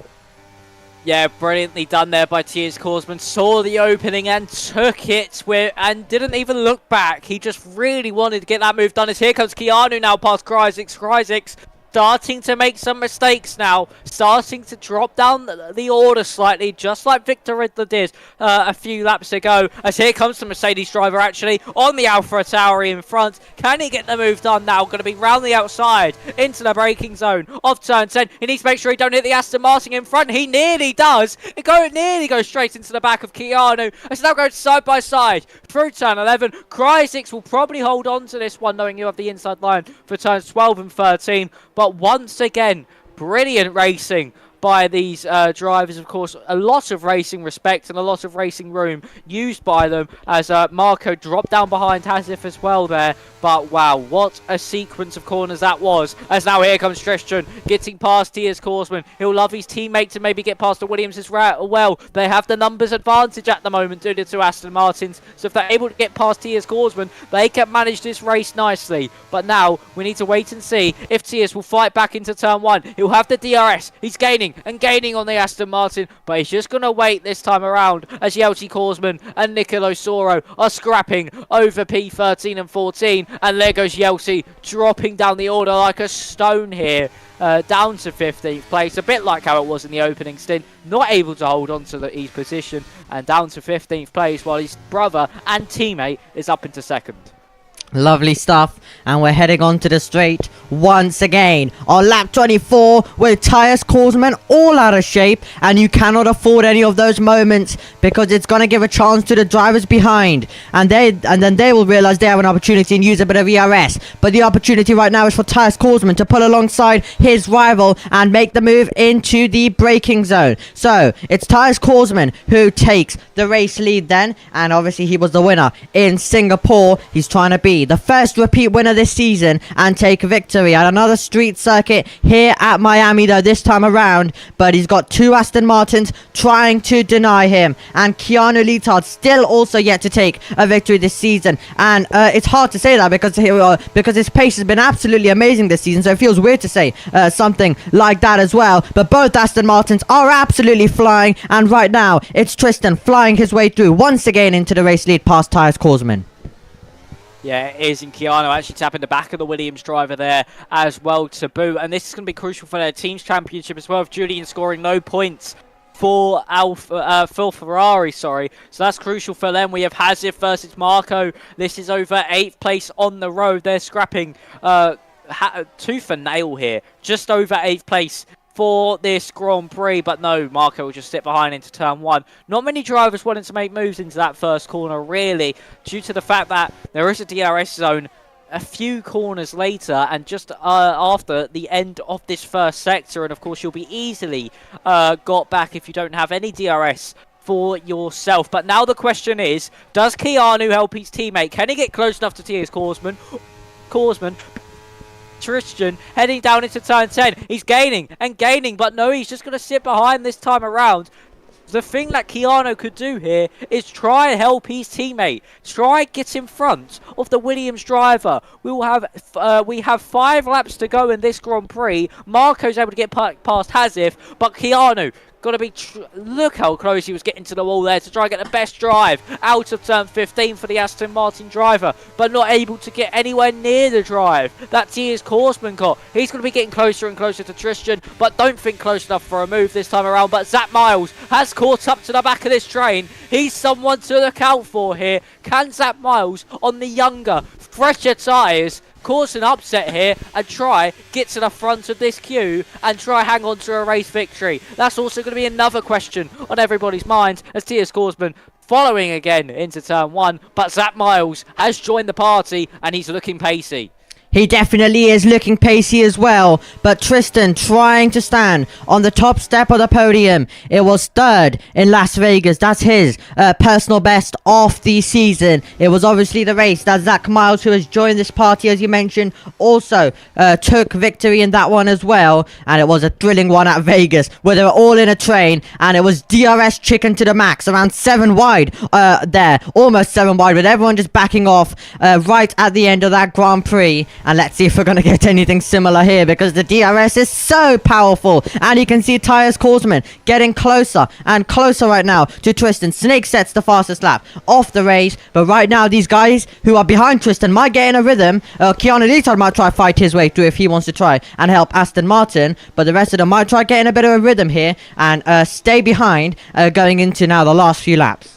Yeah, brilliantly done there by Tyus Korsman. Saw the opening and took it and didn't even look back. He just really wanted to get that move done. As here comes Keanu now past Kryzik's starting to make some mistakes now, starting to drop down the order slightly, just like Victor Ridler did a few laps ago. As here comes the Mercedes driver actually on the Alpha Tauri in front. Can he get the move done now? Going to be round the outside into the braking zone of turn 10. He needs to make sure he don't hit the Aston Martin in front. He nearly does. It nearly goes straight into the back of Keanu. It's now going side by side through turn 11. Kryzik will probably hold on to this one, knowing you have the inside line for turns 12 and 13. But once again, brilliant racing by these drivers. Of course, a lot of racing respect and a lot of racing room used by them, as Marco dropped down behind Hasif as well there. But wow, what a sequence of corners that was. As now here comes Tristan getting past Tyus Korsman. He'll love his teammate to maybe get past the Williams as well. They have the numbers advantage at the moment due to Aston Martins. So if they're able to get past Tyus Korsman, they can manage this race nicely. But now we need to wait and see if Tyus will fight back into turn 1. He'll have the DRS. He's gaining and gaining on the Aston Martin, but he's just going to wait this time around as Jelty Korsman and Nicolo Soro are scrapping over P13 and 14. And there goes Jelty, dropping down the order like a stone here, down to 15th place, a bit like how it was in the opening stint, not able to hold on to his position, and down to 15th place while his brother and teammate is up into second. Lovely stuff, and we're heading on to the straight once again on lap 24 with Tyus Korsman all out of shape, and you cannot afford any of those moments because it's going to give a chance to the drivers behind, and then they will realize they have an opportunity and use a bit of ERS. But the opportunity right now is for Tyus Korsman to pull alongside his rival and make the move into the braking zone. So it's Tyus Korsman who takes the race lead then, and obviously he was the winner in Singapore. He's trying to be the first repeat winner this season and take victory at another street circuit here at Miami, though this time around. But he's got 2 Aston Martins trying to deny him, and Keanu Leetard still also yet to take a victory this season. And it's hard to say that because his pace has been absolutely amazing this season, so it feels weird to say something like that as well. But both Aston Martins are absolutely flying, and right now it's Tristan flying his way through once again into the race lead past Tyus Korsman. Yeah, it is, and Keanu actually tapping the back of the Williams driver there as well to boot. And this is going to be crucial for their team's championship as well, with Julian scoring no points for Ferrari, sorry. So that's crucial for them. We have Hasif versus Marco. This is over 8th place on the road. They're scrapping tooth and nail here. Just over 8th place for this Grand Prix, but no, Marco will just sit behind into turn 1. Not many drivers wanting to make moves into that first corner, really, due to the fact that there is a DRS zone a few corners later and just after the end of this first sector, and of course you'll be easily got back if you don't have any DRS for yourself. But now the question is, does Keanu help his teammate? Can he get close enough to T.S. Korsman? Tristan heading down into turn 10. He's gaining and gaining, but no, he's just going to sit behind this time around. The thing that Keanu could do here is try and help his teammate. Try and get in front of the Williams driver. We have 5 laps to go in this Grand Prix. Marco's able to get past Hazif, but Keanu got to be... Look how close he was getting to the wall there to try and get the best drive out of turn 15 for the Aston Martin driver, but not able to get anywhere near the drive that T.S. Korsman got. He's going to be getting closer and closer to Tristan, but don't think close enough for a move this time around. But Zach Miles has caught up to the back of this train. He's someone to look out for here. Can Zach Miles, on the younger, fresher tyres, cause an upset here and try get to the front of this queue and try hang on to a race victory? That's also going to be another question on everybody's minds as T.S. Korsman following again into turn 1, but Zach Miles has joined the party and he's looking pacey. He definitely is looking pacey as well, but Tristan trying to stand on the top step of the podium. It was 3rd in Las Vegas. That's his personal best of the season. It was obviously the race that Zach Miles, who has joined this party, as you mentioned, also took victory in that one as well. And it was a thrilling one at Vegas, where they were all in a train, and it was DRS chicken to the max, around 7 wide there, almost 7 wide, with everyone just backing off right at the end of that Grand Prix. And let's see if we're going to get anything similar here, because the DRS is so powerful. And you can see T.S. Korsman getting closer and closer right now to Tristan. Snake sets the fastest lap off the race. But right now, these guys who are behind Tristan might get in a rhythm. Keanu Leetard might try fight his way through if he wants to try and help Aston Martin. But the rest of them might try getting a bit of a rhythm here and stay behind going into now the last few laps.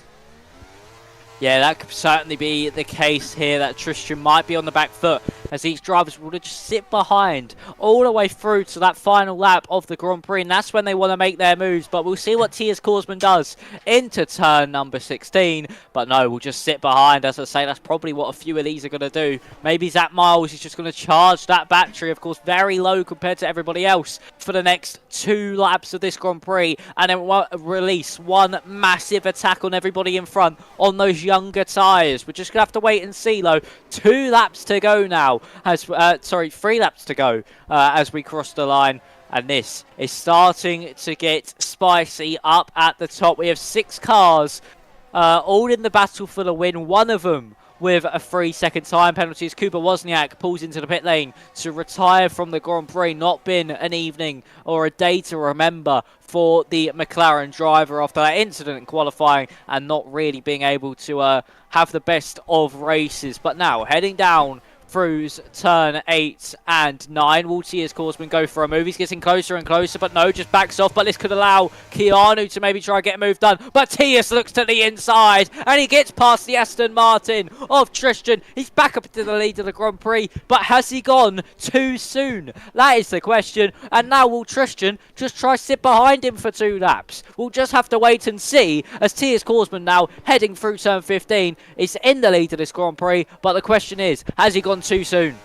Yeah, that could certainly be the case here, that Tristan might be on the back foot, as these drivers will just sit behind all the way through to that final lap of the Grand Prix, and that's when they want to make their moves. But we'll see what T.S. Korsman does into turn number 16. But no, we'll just sit behind. As I say, that's probably what a few of these are going to do. Maybe Zach Miles is just going to charge that battery, of course, very low compared to everybody else, for the next 2 laps of this Grand Prix, and then release one massive attack on everybody in front on those younger tyres. We're just going to have to wait and see, though. 2 laps to go now. 3 laps to go as we cross the line. And this is starting to get spicy up at the top. We have 6 cars all in the battle for the win. One of them with a 3-second time penalty as Cooper Wozniak pulls into the pit lane to retire from the Grand Prix. Not been an evening or a day to remember for the McLaren driver after that incident in qualifying and not really being able to have the best of races. But now heading down through turn 8 and 9. Will T.S. Korsman go for a move? He's getting closer and closer, but no, just backs off. But this could allow Keanu to maybe try and get a move done. But T.S. looks to the inside, and he gets past the Aston Martin of Tristan. He's back up to the lead of the Grand Prix, but has he gone too soon? That is the question. And now will Tristan just try to sit behind him for 2 laps? We'll just have to wait and see, as T.S. Korsman now heading through turn 15 is in the lead of this Grand Prix. But the question is, has he gone too soon?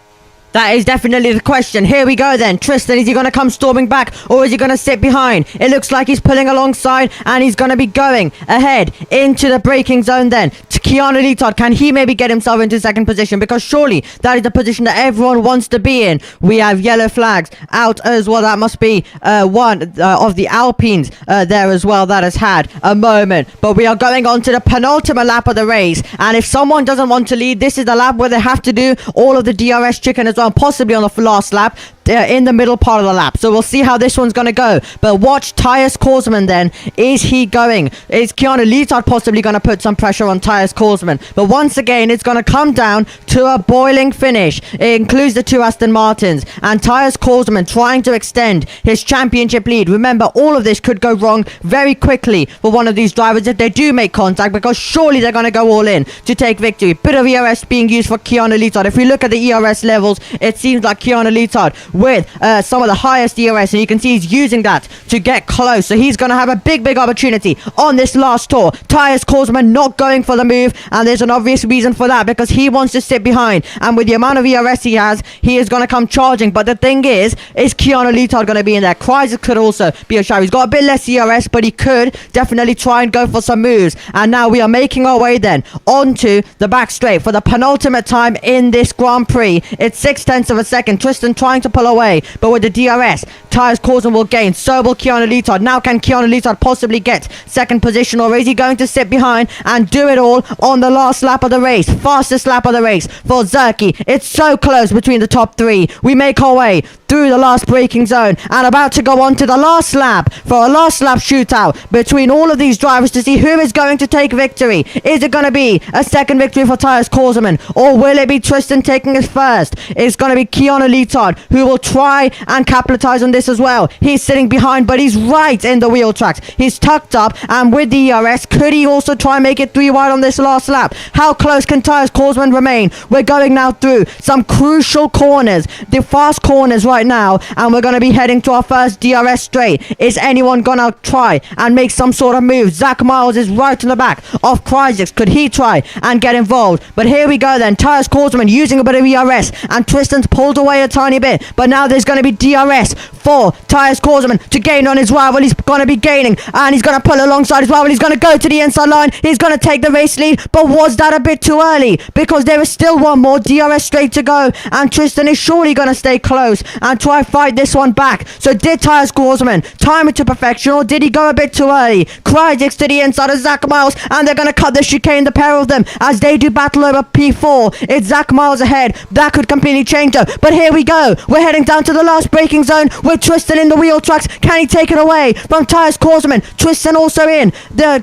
That is definitely the question. Here we go then. Tristan, is he going to come storming back, or is he going to sit behind? It looks like he's pulling alongside, and he's going to be going ahead into the braking zone then. To Keanu Leetard, can he maybe get himself into 2nd position? Because surely that is the position that everyone wants to be in. We have yellow flags out as well. That must be one of the Alpines there as well that has had a moment. But we are going on to the penultimate lap of the race, and if someone doesn't want to lead, this is the lap where they have to do all of the DRS chicken as well, possibly on the last lap in the middle part of the lap. So we'll see how this one's going to go. But watch T.S. Korsman then. Is he going? Is Keanu Leetard possibly going to put some pressure on T.S. Korsman? But once again, it's going to come down to a boiling finish. It includes the 2 Aston Martins. And T.S. Korsman trying to extend his championship lead. Remember, all of this could go wrong very quickly for one of these drivers if they do make contact, because surely they're going to go all in to take victory. Bit of ERS being used for Keanu Leetard. If we look at the ERS levels, it seems like Keanu Leetard with some of the highest DRS, and you can see he's using that to get close. So he's going to have a big opportunity on this last tour. Tyus Korsman not going for the move, and there's an obvious reason for that, because he wants to sit behind, and with the amount of ERS he has, he is going to come charging. But the thing is Keanu Leotard going to be in there? Crysis could also be a shout. He's got a bit less ERS, but he could definitely try and go for some moves. And now we are making our way then onto the back straight for the penultimate time in this Grand Prix. It's 0.6 of a second. Tristan trying to pull away, but with the DRS, Tyus Korsman will gain. So will Keanu Leotard. Now can Keanu Leotard possibly get second position, or is he going to sit behind and do it all on the last lap of the race? Fastest lap of the race for Zerky. It's so close between the top three. We make our way through the last braking zone and about to go on to the last lap for a last lap shootout between all of these drivers to see who is going to take victory. Is it going to be a second victory for Tyus Korsman, or will it be Tristan taking his first? It's going to be Keanu Leotard who will try and capitalize on this as well. He's sitting behind, but he's right in the wheel tracks. He's tucked up, and with the ERS, could he also try and make it 3 wide on this last lap? How close can Tyus Korsman remain? We're going now through some crucial corners, the fast corners right now, and we're going to be heading to our first DRS straight. Is anyone going to try and make some sort of move? Zach Miles is right in the back of Crysis. Could he try and get involved? But here we go then. Tyus Korsman using a bit of ERS, and Tristan's pulled away a tiny bit, but now there's going to be DRS for Tyus Korsman to gain on his rival. He's going to be gaining, and he's going to pull alongside his rival. He's going to go to the inside line. He's going to take the race lead, but was that a bit too early? Because there is still one more DRS straight to go, and Tristan is surely going to stay close and try fight this one back. So did Tyus Korsman time it to perfection, or did he go a bit too early? Crysis to the inside of Zach Miles, and they're going to cut the chicane, the pair of them, as they do battle over P4. It's Zach Miles ahead. That could completely change though. But here we go. We're heading down to the last braking zone with Tristan in the wheel tracks. Can he take it away from Tyus Korsman? Tristan also in. Can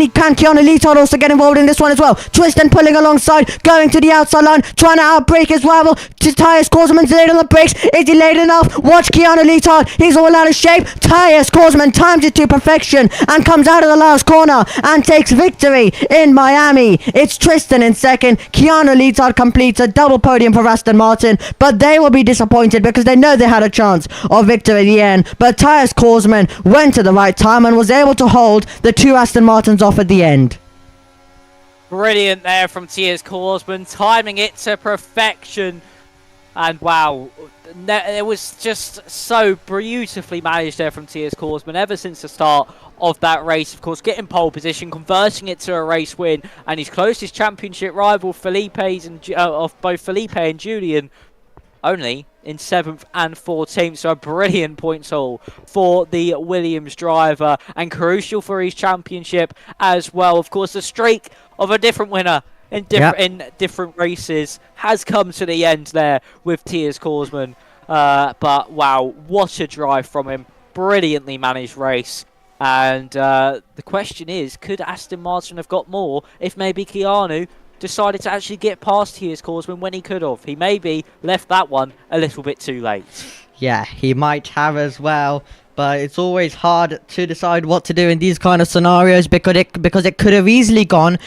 Keanu Leotard also get involved in this one as well? Tristan pulling alongside, going to the outside line, trying to outbrake his rival. Tyus Korsman's late on the brakes. Is he late enough? Watch Keanu Leotard. He's all out of shape. Tyus Korsman times it to perfection and comes out of the last corner and takes victory in Miami. It's Tristan in second. Keanu Leotard completes a double podium for Aston Martin, but they will be disappointed because they know they had a chance of victory at the end. But Tyus Korsman went to the right time and was able to hold the 2 Aston Martins off at the end. Brilliant there from Tyus Korsman, timing it to perfection. And wow, it was just so beautifully managed there from Tyus Korsman ever since the start of that race. Of course, getting pole position, converting it to a race win, and his closest championship rival, of both Felipe and Julian, only in 7th and 14th. So a brilliant points haul for the Williams driver, and crucial for his championship as well. Of course, the streak of a different winner in different races has come to the end there with Tyus Korsman. But wow, what a drive from him. Brilliantly managed race. And the question is, could Aston Martin have got more if maybe Keanu decided to actually get past Tyus Korsman when he could have? He maybe left that one a little bit too late. Yeah, he might have as well. But it's always hard to decide what to do in these kind of scenarios, because it could have easily gone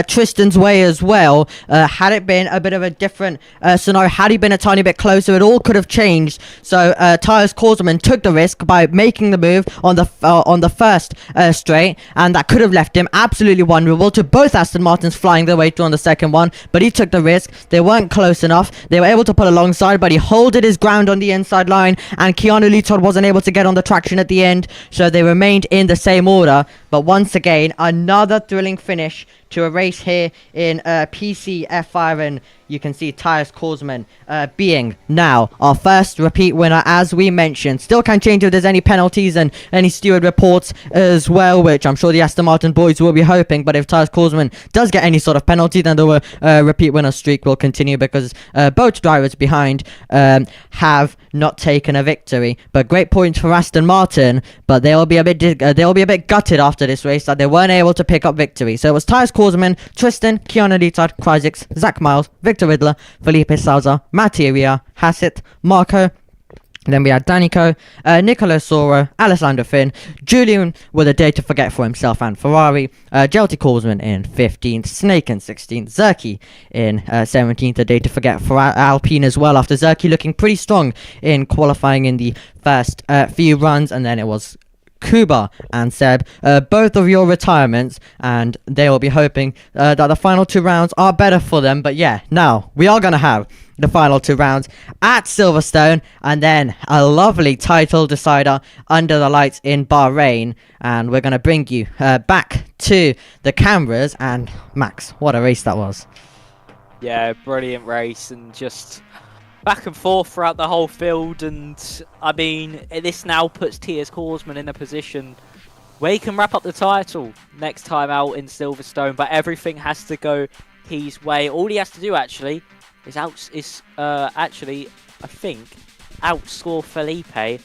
Tristan's way as well. Had it been a bit of a different scenario, had he been a tiny bit closer, it all could have changed. So Tyus Korsman took the risk by making the move on the first straight, and that could have left him absolutely vulnerable to both Aston Martins flying their way through on the second one. But he took the risk. They weren't close enough. They were able to pull alongside, but he holded his ground on the inside line, and Keanu Leotard wasn't able to get on the track at the end, so they remained in the same order. But once again, another thrilling finish to a race here in PCF5, and you can see Tyus Korsman being now our first repeat winner, as we mentioned. Still can change if there's any penalties and any steward reports as well, which I'm sure the Aston Martin boys will be hoping. But if Tyus Korsman does get any sort of penalty, then the repeat winner streak will continue, because both drivers behind have not taken a victory. But great points for Aston Martin, but they'll be a bit gutted after this race that they weren't able to pick up victory. So it was Tyus Korsman, Tristan, Keanu Leotard, Crysis, Zach Miles, Victor Riddler, Felipe Salza, Mattia Ria, Hassett, Marco, Then we had Danico, Nicola Soro, Alessandro Finn, Julian with a day to forget for himself and Ferrari, Jelty Korsman in 15th, Snake in 16th, Zerky in 17th, a day to forget for Alpine as well, after Zerky looking pretty strong in qualifying in the first few runs, and then it was Kuba and Seb, both of your retirements, and they will be hoping that the final 2 rounds are better for them. But yeah, now we are going to have the final 2 rounds at Silverstone, and then a lovely title decider under the lights in Bahrain, and we're going to bring you back to the cameras. And Max, what a race that was. Yeah, brilliant race, and just back and forth throughout the whole field. And I mean, this now puts T.S. Korsman in a position where he can wrap up the title next time out in Silverstone, but everything has to go his way. All he has to do actually is actually, I think, outscore Felipe,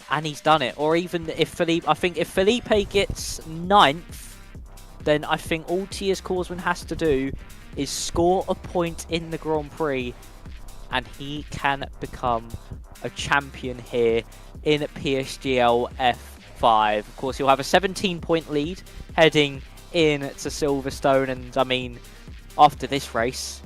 and he's done it. Or even if Felipe gets 9th, then I think all T.S. Korsman has to do is score a point in the Grand Prix, and he can become a champion here in PSGL F5. Of course, he'll have a 17-point lead heading in to Silverstone, and I mean, after this race,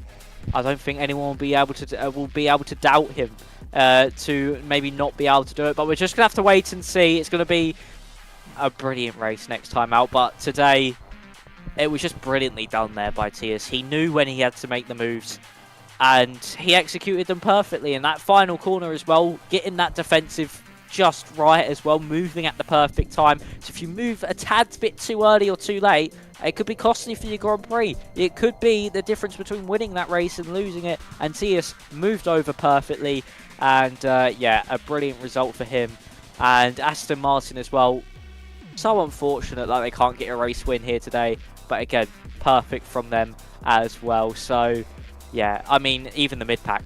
I don't think anyone will be able to doubt him to maybe not be able to do it. But we're just gonna have to wait and see. It's gonna be a brilliant race next time out, but today it was just brilliantly done there by Tias. He knew when he had to make the moves, and he executed them perfectly in that final corner as well, getting that defensive just right as well, moving at the perfect time. So if you move a tad bit too early or too late, it could be costly for your Grand Prix. It could be the difference between winning that race and losing it, and Tias moved over perfectly, and yeah, a brilliant result for him. And Aston Martin as well, so unfortunate that they can't get a race win here today, but again, perfect from them as well. So yeah, I mean, even the mid-pack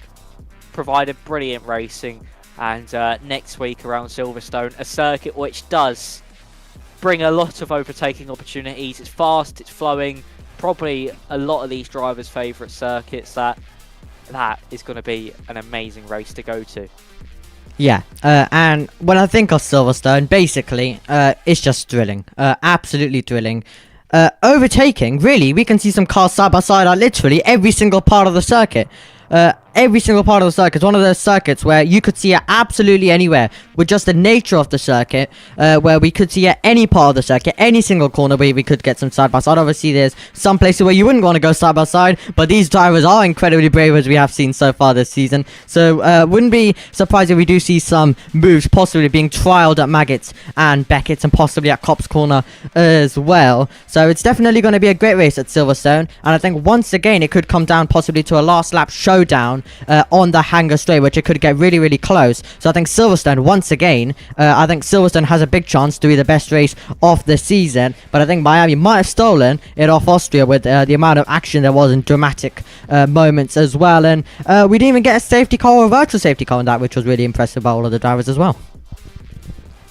provided brilliant racing. And next week around Silverstone, a circuit which does bring a lot of overtaking opportunities. It's fast, it's flowing, probably a lot of these drivers' favourite circuits. That is going to be an amazing race to go to. Yeah, and when I think of Silverstone, basically, it's just thrilling. Absolutely thrilling. Overtaking, really, we can see some cars side by side on literally every single part of the circuit. Every single part of the circuit is one of those circuits where you could see it absolutely anywhere, with just the nature of the circuit, where we could see at any part of the circuit, any single corner where we could get some side by side. Obviously there's some places where you wouldn't want to go side by side, but these drivers are incredibly brave, as we have seen so far this season. So wouldn't be surprised if we do see some moves possibly being trialed at Maggots and Beckett's, and possibly at Copse Corner as well. So it's definitely going to be a great race at Silverstone, and I think once again it could come down possibly to a last lap showdown on the Hangar Straight, which it could get really, really close. So I think Silverstone, once again, I think Silverstone has a big chance to be the best race of the season, but I think Miami might have stolen it off Austria with the amount of action there was in dramatic moments as well. And we didn't even get a safety car or a virtual safety car in that, which was really impressive by all of the drivers as well.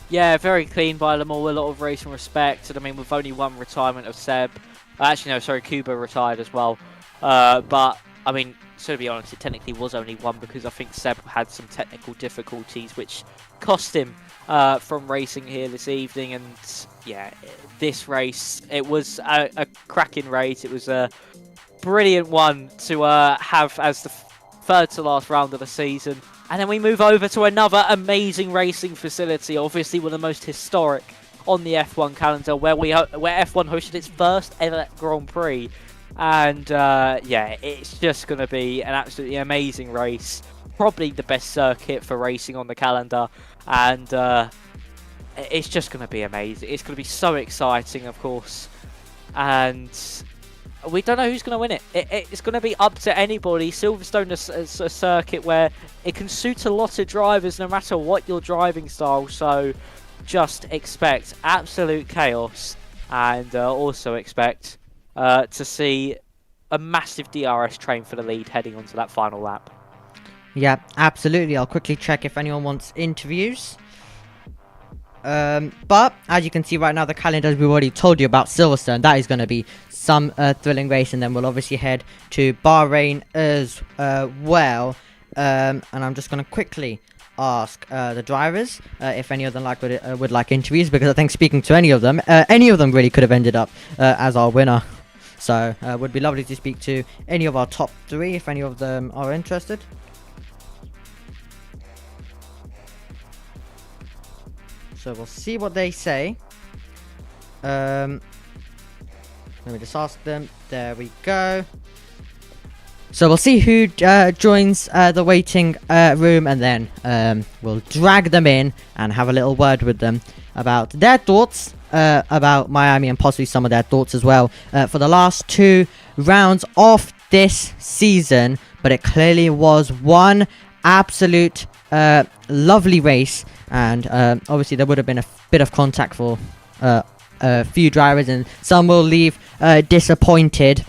Yeah, very clean by them all, a lot of racing respect. And I mean, with only one retirement of Seb, actually no, sorry, Kuba retired as well, but I mean, to be honest, it technically was only one, because I think Seb had some technical difficulties which cost him from racing here this evening. And yeah, this race, it was a cracking race. It was a brilliant one to have as the third to last round of the season. And then we move over to another amazing racing facility, obviously one of the most historic on the F1 calendar, where F1 hosted its first ever Grand Prix. And yeah, it's just going to be an absolutely amazing race. Probably the best circuit for racing on the calendar. And it's just going to be amazing. It's going to be so exciting, of course. And we don't know who's going to win it. It's going to be up to anybody. Silverstone is a circuit where it can suit a lot of drivers no matter what your driving style. So just expect absolute chaos. And also expect to see a massive DRS train for the lead heading onto that final lap. Yeah, absolutely. I'll quickly check if anyone wants interviews. But as you can see right now, the calendar, as we've already told you about Silverstone, that is going to be some thrilling race, and then we'll obviously head to Bahrain as well. And I'm just going to quickly ask the drivers if any of them would like interviews, because I think speaking to any of them really could have ended up as our winner. So would be lovely to speak to any of our top 3 if any of them are interested. So we'll see what they say. Let me just ask them. There we go. So we'll see who joins the waiting room, and then we'll drag them in and have a little word with them about their thoughts about Miami, and possibly some of their thoughts as well for the last 2 rounds of this season. But it clearly was one absolute lovely race, and obviously there would have been a bit of contact for a few drivers, and some will leave disappointed.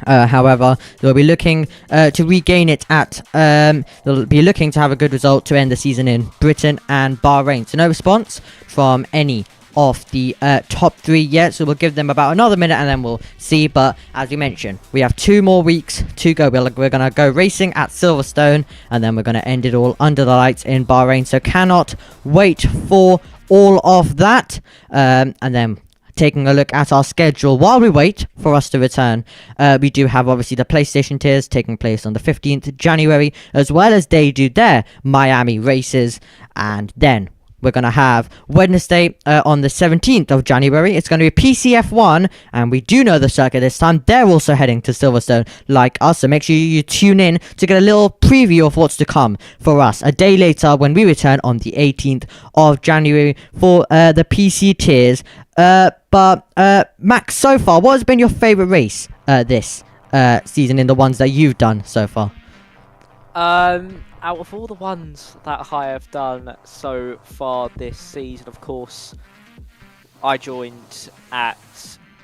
However, they'll be looking to regain it at they'll be looking to have a good result to end the season in Britain and Bahrain. So no response from any of the top 3 yet, so we'll give them about another minute and then we'll see. But as we mentioned, we have 2 more weeks to go. We're gonna go racing at Silverstone, and then we're gonna end it all under the lights in Bahrain. So cannot wait for all of that. And then taking a look at our schedule while we wait for us to return, we do have obviously the PlayStation tiers taking place on the 15th January, as well as they do their Miami races. And then we're going to have Wednesday on the 17th of January. It's going to be PCF1, and we do know the circuit this time. They're also heading to Silverstone like us, so make sure you tune in to get a little preview of what's to come for us a day later when we return on the 18th of January for the PC tiers. But Max, so far, what has been your favourite race this season in the ones that you've done so far? Out of all the ones that I have done so far this season, of course, I joined at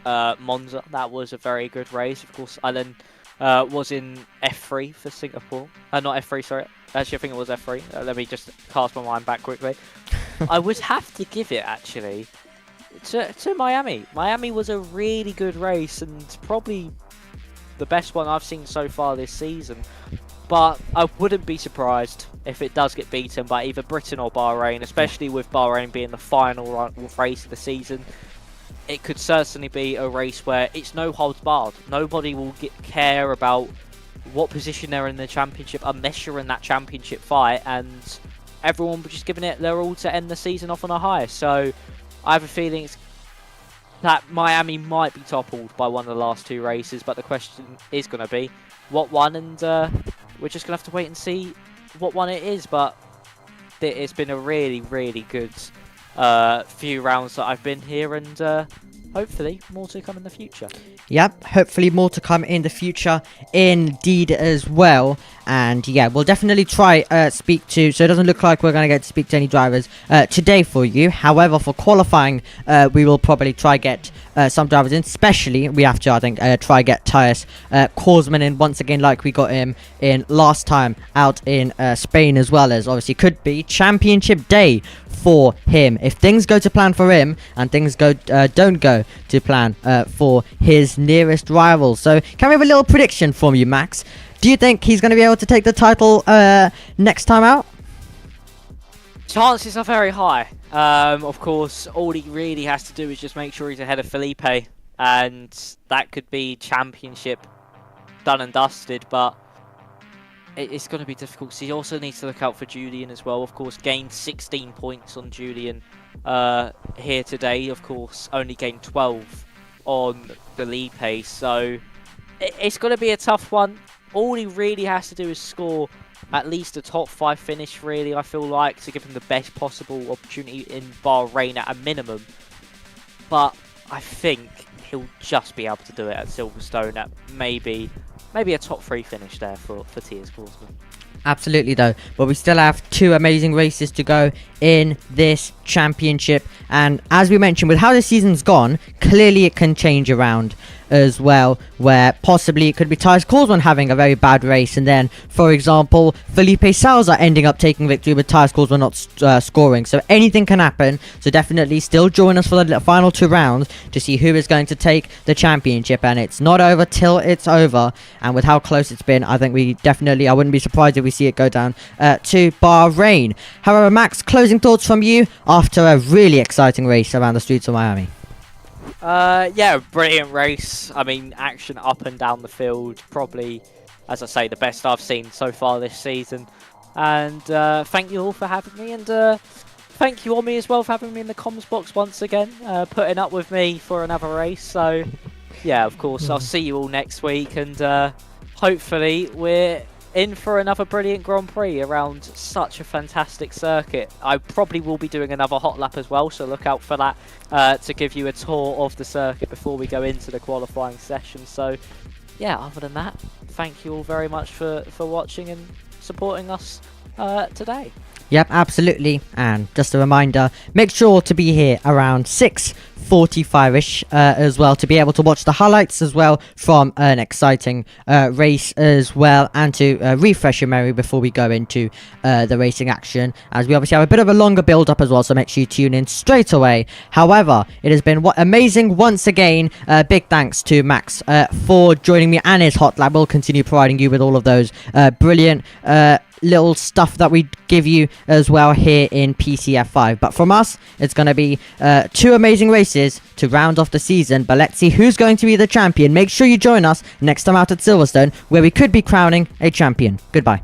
Monza. That was a very good race. Of course, I then was in F3 for Singapore. Not F3, sorry. Actually, I think it was F3. Let me just cast my mind back quickly. I would have to give it, actually, to Miami. Miami was a really good race, and probably the best one I've seen so far this season. But I wouldn't be surprised if it does get beaten by either Britain or Bahrain, especially with Bahrain being the final race of the season. It could certainly be a race where it's no holds barred. Nobody will care about what position they're in the championship unless you're in that championship fight, and everyone will just giving it their all to end the season off on a high. So I have a feeling that Miami might be toppled by one of the last 2 races, but the question is going to be what one, and we're just going to have to wait and see what one it is. But it's been a really, really good few rounds that I've been here, and hopefully more to come in the future. Yep, hopefully more to come in the future indeed as well. And yeah, we'll definitely try speak to, so it doesn't look like we're going to get to speak to any drivers today for you. However, for qualifying, we will probably try get some drivers in. Especially, we have to, I think, try get Tyus Korsman in once again, like we got him in last time out in Spain, as well as obviously could be championship day for him if things go to plan for him, and things don't go to plan for his nearest rivals. So can we have a little prediction from you, Max? Do you think he's going to be able to take the title next time out? Chances are very high. Of course, all he really has to do is just make sure he's ahead of Felipe, and that could be championship done and dusted. But it's going to be difficult. So he also needs to look out for Julian as well. Of course, gained 16 points on Julian here today. Of course, only gained 12 on Felipe. So it's going to be a tough one. All he really has to do is score at least a top 5 finish, really, I feel like, to give him the best possible opportunity in Bahrain at a minimum. But I think he'll just be able to do it at Silverstone at maybe a top 3 finish there for Tyus Korsman. Absolutely, though. But we still have 2 amazing races to go in this championship. And as we mentioned, with how the season's gone, clearly it can change around as well, where possibly it could be Tyus Coulson having a very bad race, and then, for example, Felipe Salza ending up taking victory with Tyus Coulson not scoring. So anything can happen. So definitely still join us for the final 2 rounds to see who is going to take the championship, and it's not over till it's over. And with how close it's been, I think I wouldn't be surprised if we see it go down to Bahrain. However, Max, closing thoughts from you after a really exciting race around the streets of Miami. Yeah, brilliant race. I mean, action up and down the field. Probably, as I say, the best I've seen so far this season. And thank you all for having me, and thank you, Omi, as well, for having me in the comms box once again, putting up with me for another race. So, yeah, of course, I'll see you all next week, and hopefully we're in for another brilliant Grand Prix around such a fantastic circuit. I probably will be doing another hot lap as well, so look out for that to give you a tour of the circuit before we go into the qualifying session. So, yeah, other than that, thank you all very much for watching and supporting us today. Yep, absolutely. And just a reminder, make sure to be here around 6:45ish as well, to be able to watch the highlights as well from an exciting race as well, and to refresh your memory before we go into the racing action, as we obviously have a bit of a longer build up as well, so make sure you tune in straight away. However, it has been amazing once again. Big thanks to Max for joining me and his hot lab. We'll continue providing you with all of those brilliant little stuff that we give you as well here in PCF5. But from us, it's going to be 2 amazing races to round off the season. But let's see who's going to be the champion. Make sure you join us next time out at Silverstone, where we could be crowning a champion. Goodbye.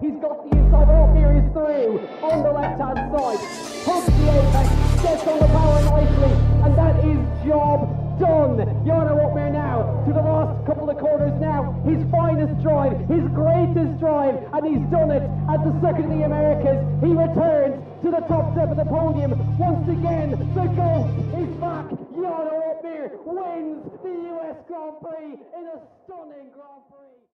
He's got the inside, all here is through, on the left-hand side, hooks the apex, gets on the power nicely, and that is job done. Jarno Opmeer now, to the last couple of corners now, his finest drive, his greatest drive, and he's done it at the Circuit of the Americas. He returns to the top step of the podium. Once again, the GOAT is back. Jarno Opmeer wins the US Grand Prix in a stunning Grand Prix.